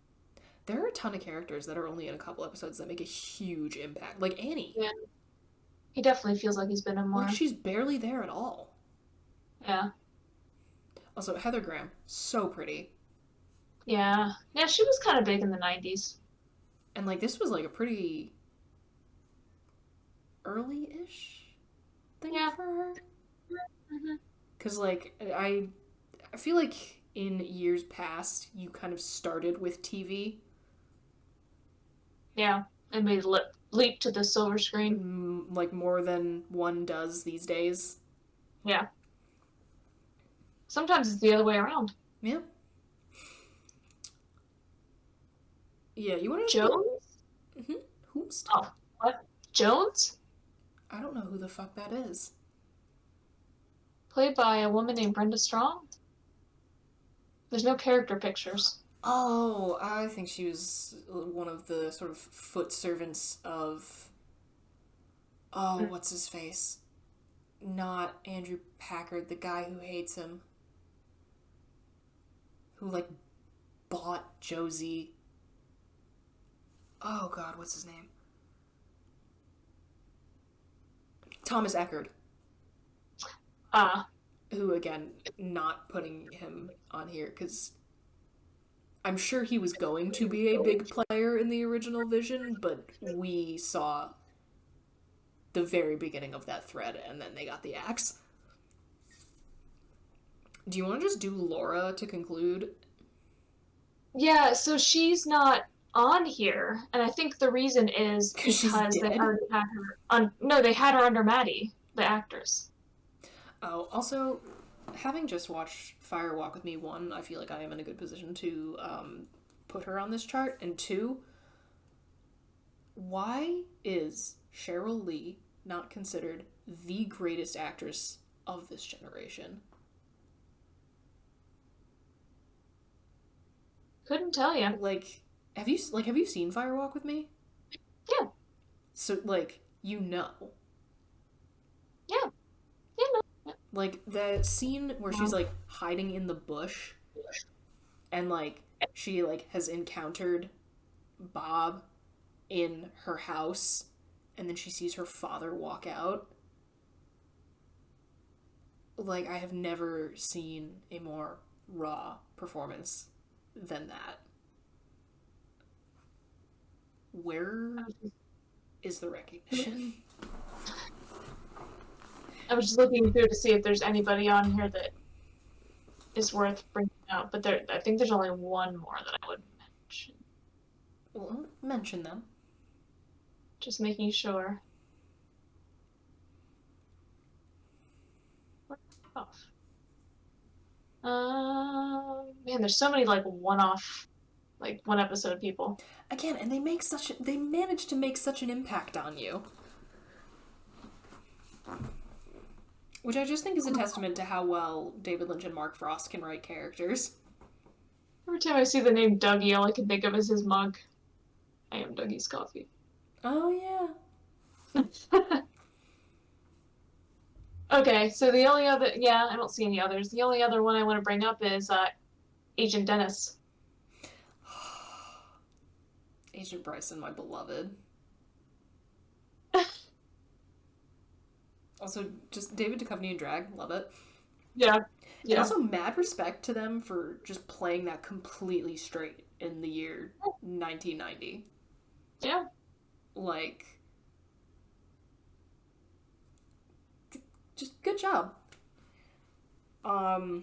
There are a ton of characters that are only in a couple episodes that make a huge impact. Like Annie. Yeah. He definitely feels like he's been in more. Like she's barely there at all. Yeah. Also, Heather Graham, so pretty. Yeah. Yeah, she was kind of big in the 90s. And like this was like a pretty early-ish thing for her. Because like I feel like in years past you kind of started with TV. Yeah, and made leap to the silver screen. Like more than one does these days. Yeah. Sometimes it's the other way around. Yeah. Yeah, you want to Jones? Mm-hmm. Who's? Oh, what? Jones? I don't know who the fuck that is. Played by a woman named Brenda Strong? There's no character pictures. Oh, I think she was one of the sort of foot servants of... Oh, what's his face? Not Andrew Packard, the guy who hates him. Who, like, bought Josie. Oh, God, what's his name? Thomas Eckerd. Who, again, not putting him on here, because I'm sure he was going to be a big player in the original Vision, but we saw the very beginning of that thread, and then they got the axe. Do you want to just do Laura to conclude? Yeah, so she's not on here, and I think the reason is because they already had her on. No, they had her under Maddie, the actress. Oh, also, having just watched Fire Walk with Me, 1, I feel like I am in a good position to put her on this chart, and 2, why is Cheryl Lee not considered the greatest actress of this generation? Couldn't tell you. Like, have you seen Fire Walk with Me? Yeah. So, like, you know. Yeah. Yeah, no. Like, the scene where she's, like, hiding in the bush, and, like, she, like, has encountered Bob in her house, and then she sees her father walk out. Like, I have never seen a more raw performance than that. Where is the recognition. I was just looking through to see if there's anybody on here that is worth bringing out, but I think there's only one more that I would mention. Well, mention them. Just making sure. Man, there's so many like one-off, like one episode people. Again, and they manage to make such an impact on you. Which I just think is a testament to how well David Lynch and Mark Frost can write characters. Every time I see the name Dougie, all I can think of is his mug. I am Dougie's coffee. Oh, yeah. Okay, so the only other... Yeah, I don't see any others. The only other one I want to bring up is Agent Dennis. Agent Bryson, my beloved. Also, just David Duchovny and drag, love it. Yeah. And also mad respect to them for just playing that completely straight in the year 1990. Yeah. Like, just good job. I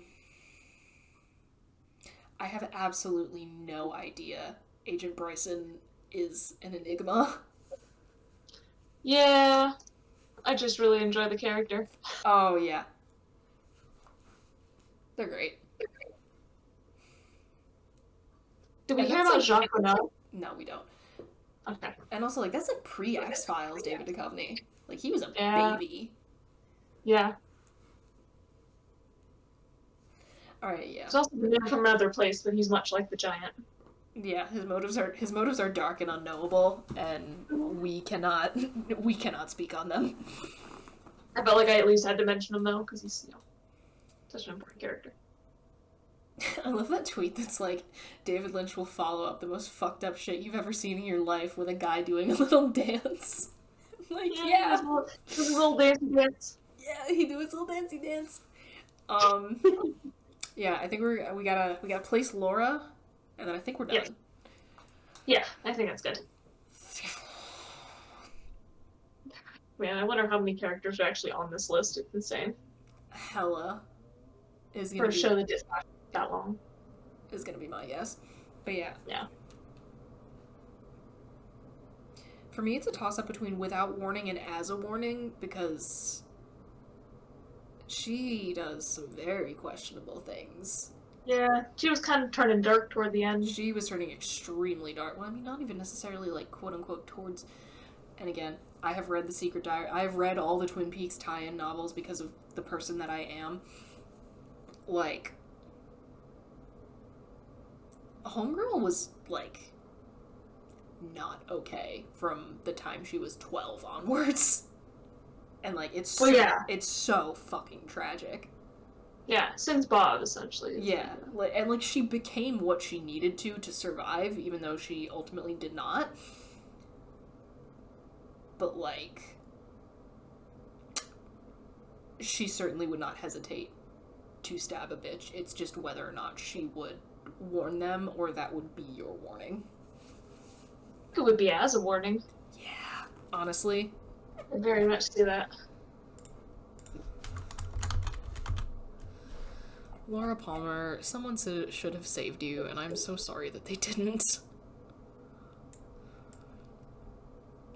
have absolutely no idea Agent Bryson is an enigma. Yeah. I just really enjoy the character. Oh, yeah. They're great. Did we hear about Jacques Renault? No, we don't. Okay. And also, like, that's like pre-X-Files David Duchovny. Like, he was a baby. Yeah. Alright, yeah. He's also the man from another place, but he's much like the giant. Yeah, his motives are dark and unknowable, and we cannot speak on them. I felt like I at least had to mention him though, because he's such an important character. I love that tweet that's like, David Lynch will follow up the most fucked up shit you've ever seen in your life with a guy doing a little dance. Like, yeah. His little dancey dance. Yeah, he do his little dancey dance. Yeah, I think we gotta place Laura, and then I think we're done. Yeah, I think that's good. Man, I wonder how many characters are actually on this list. It's insane. Hella is gonna for a show that didn't last that long. Is gonna be my guess, but yeah. Yeah. For me, it's a toss-up between Without Warning and As a Warning, because she does some very questionable things. Yeah, she was kind of turning dark toward the end. She was turning extremely dark. Well, I mean, not even necessarily, like, quote-unquote, towards... And again, I have read The Secret Diary. I have read all the Twin Peaks tie-in novels because of the person that I am. Like, Homegirl was, like, not okay from the time she was 12 onwards. And, like, it's so fucking tragic. Yeah, since Bob, essentially. Yeah, and, like, she became what she needed to survive, even though she ultimately did not. But, like, she certainly would not hesitate to stab a bitch. It's just whether or not she would warn them, or that would be your warning. It would be as a warning. Yeah, honestly. I very much see that. Laura Palmer, someone should have saved you, and I'm so sorry that they didn't.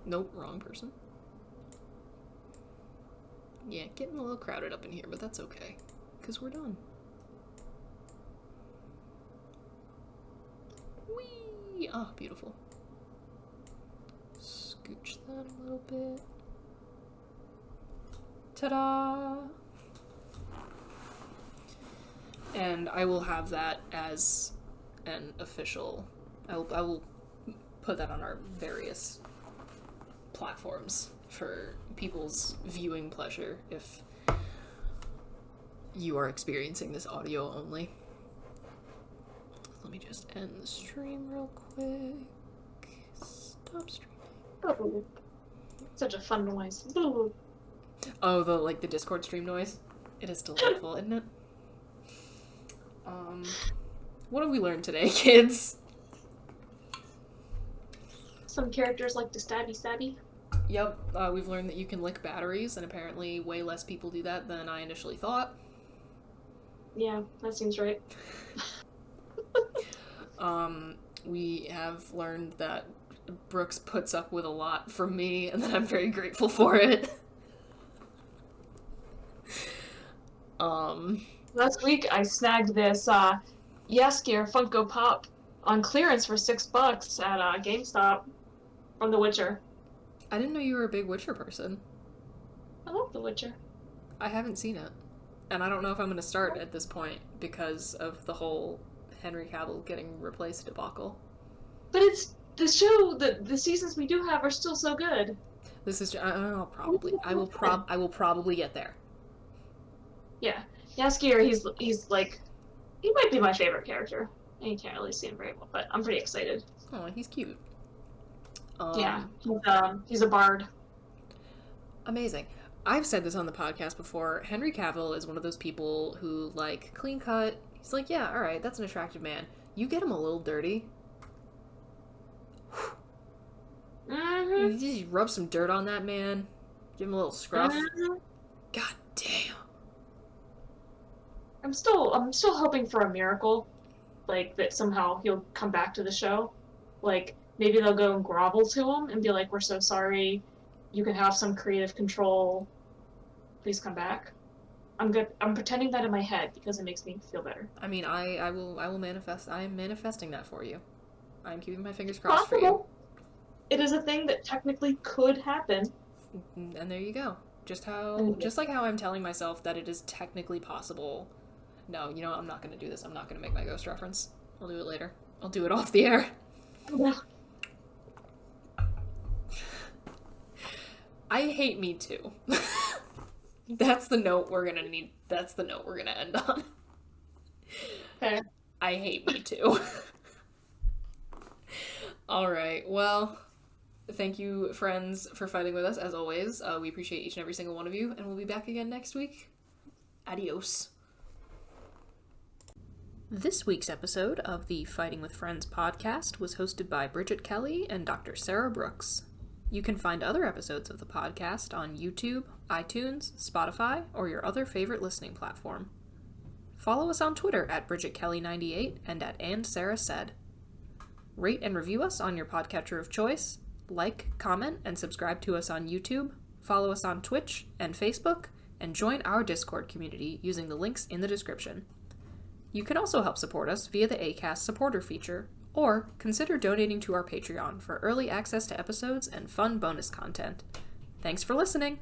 Nope, wrong person. Yeah, getting a little crowded up in here, but that's okay, because we're done. Whee! Ah, beautiful. Scooch that a little bit. Ta-da! And I will have that as an official... I will put that on our various platforms for people's viewing pleasure if you are experiencing this audio only. Let me just end the stream real quick. Stop streaming. Such a fun noise. Oh, the Discord stream noise? It is delightful, isn't it? What have we learned today, kids? Some characters like to stabby. Yep, we've learned that you can lick batteries, and apparently way less people do that than I initially thought. Yeah, that seems right. We have learned that Brookes puts up with a lot from me, and that I'm very grateful for it. Last week I snagged this Jaskier Funko Pop on clearance for $6 at GameStop from The Witcher. I didn't know you were a big Witcher person. I love The Witcher. I haven't seen it. And I don't know if I'm going to start at this point because of the whole Henry Cavill getting replaced debacle. But it's the show, the seasons we do have are still so good. This is I will probably get there. Yeah. Jaskier, he's like, he might be my favorite character. You can't really see him very well, but I'm pretty excited. Oh, he's cute. Yeah, he's a bard. Amazing. I've said this on the podcast before. Henry Cavill is one of those people who, like, clean cut. He's like, yeah, all right, that's an attractive man. You get him a little dirty. You just rub some dirt on that man. Give him a little scruff. God damn. I'm still hoping for a miracle, like that somehow he'll come back to the show. Like maybe they'll go and grovel to him and be like, "We're so sorry. You can have some creative control. Please come back." I'm good. I'm pretending that in my head because it makes me feel better. I mean, I will manifest. I am manifesting that for you. I'm keeping my fingers crossed for you. It is a thing that technically could happen. And there you go. Just like how I'm telling myself that it is technically possible. No, you know what? I'm not going to do this. I'm not going to make my ghost reference. I'll do it later. I'll do it off the air. Yeah. I hate Me Too. That's the note we're gonna need. That's the note we're gonna end on. Okay. I hate Me Too. All right. Well, thank you, friends, for fighting with us as always. We appreciate each and every single one of you, and we'll be back again next week. Adios. This week's episode of the Fighting with Friends podcast was hosted by Bridget Kelly and Dr. Sarah Brookes. You can find other episodes of the podcast on YouTube, iTunes, Spotify, or your other favorite listening platform. Follow us on Twitter at BridgetKelly98 and at AndSarahSaid. Rate and review us on your podcatcher of choice. Like, comment, and subscribe to us on YouTube. Follow us on Twitch and Facebook, and join our Discord community using the links in the description. You can also help support us via the Acast supporter feature, or consider donating to our Patreon for early access to episodes and fun bonus content. Thanks for listening!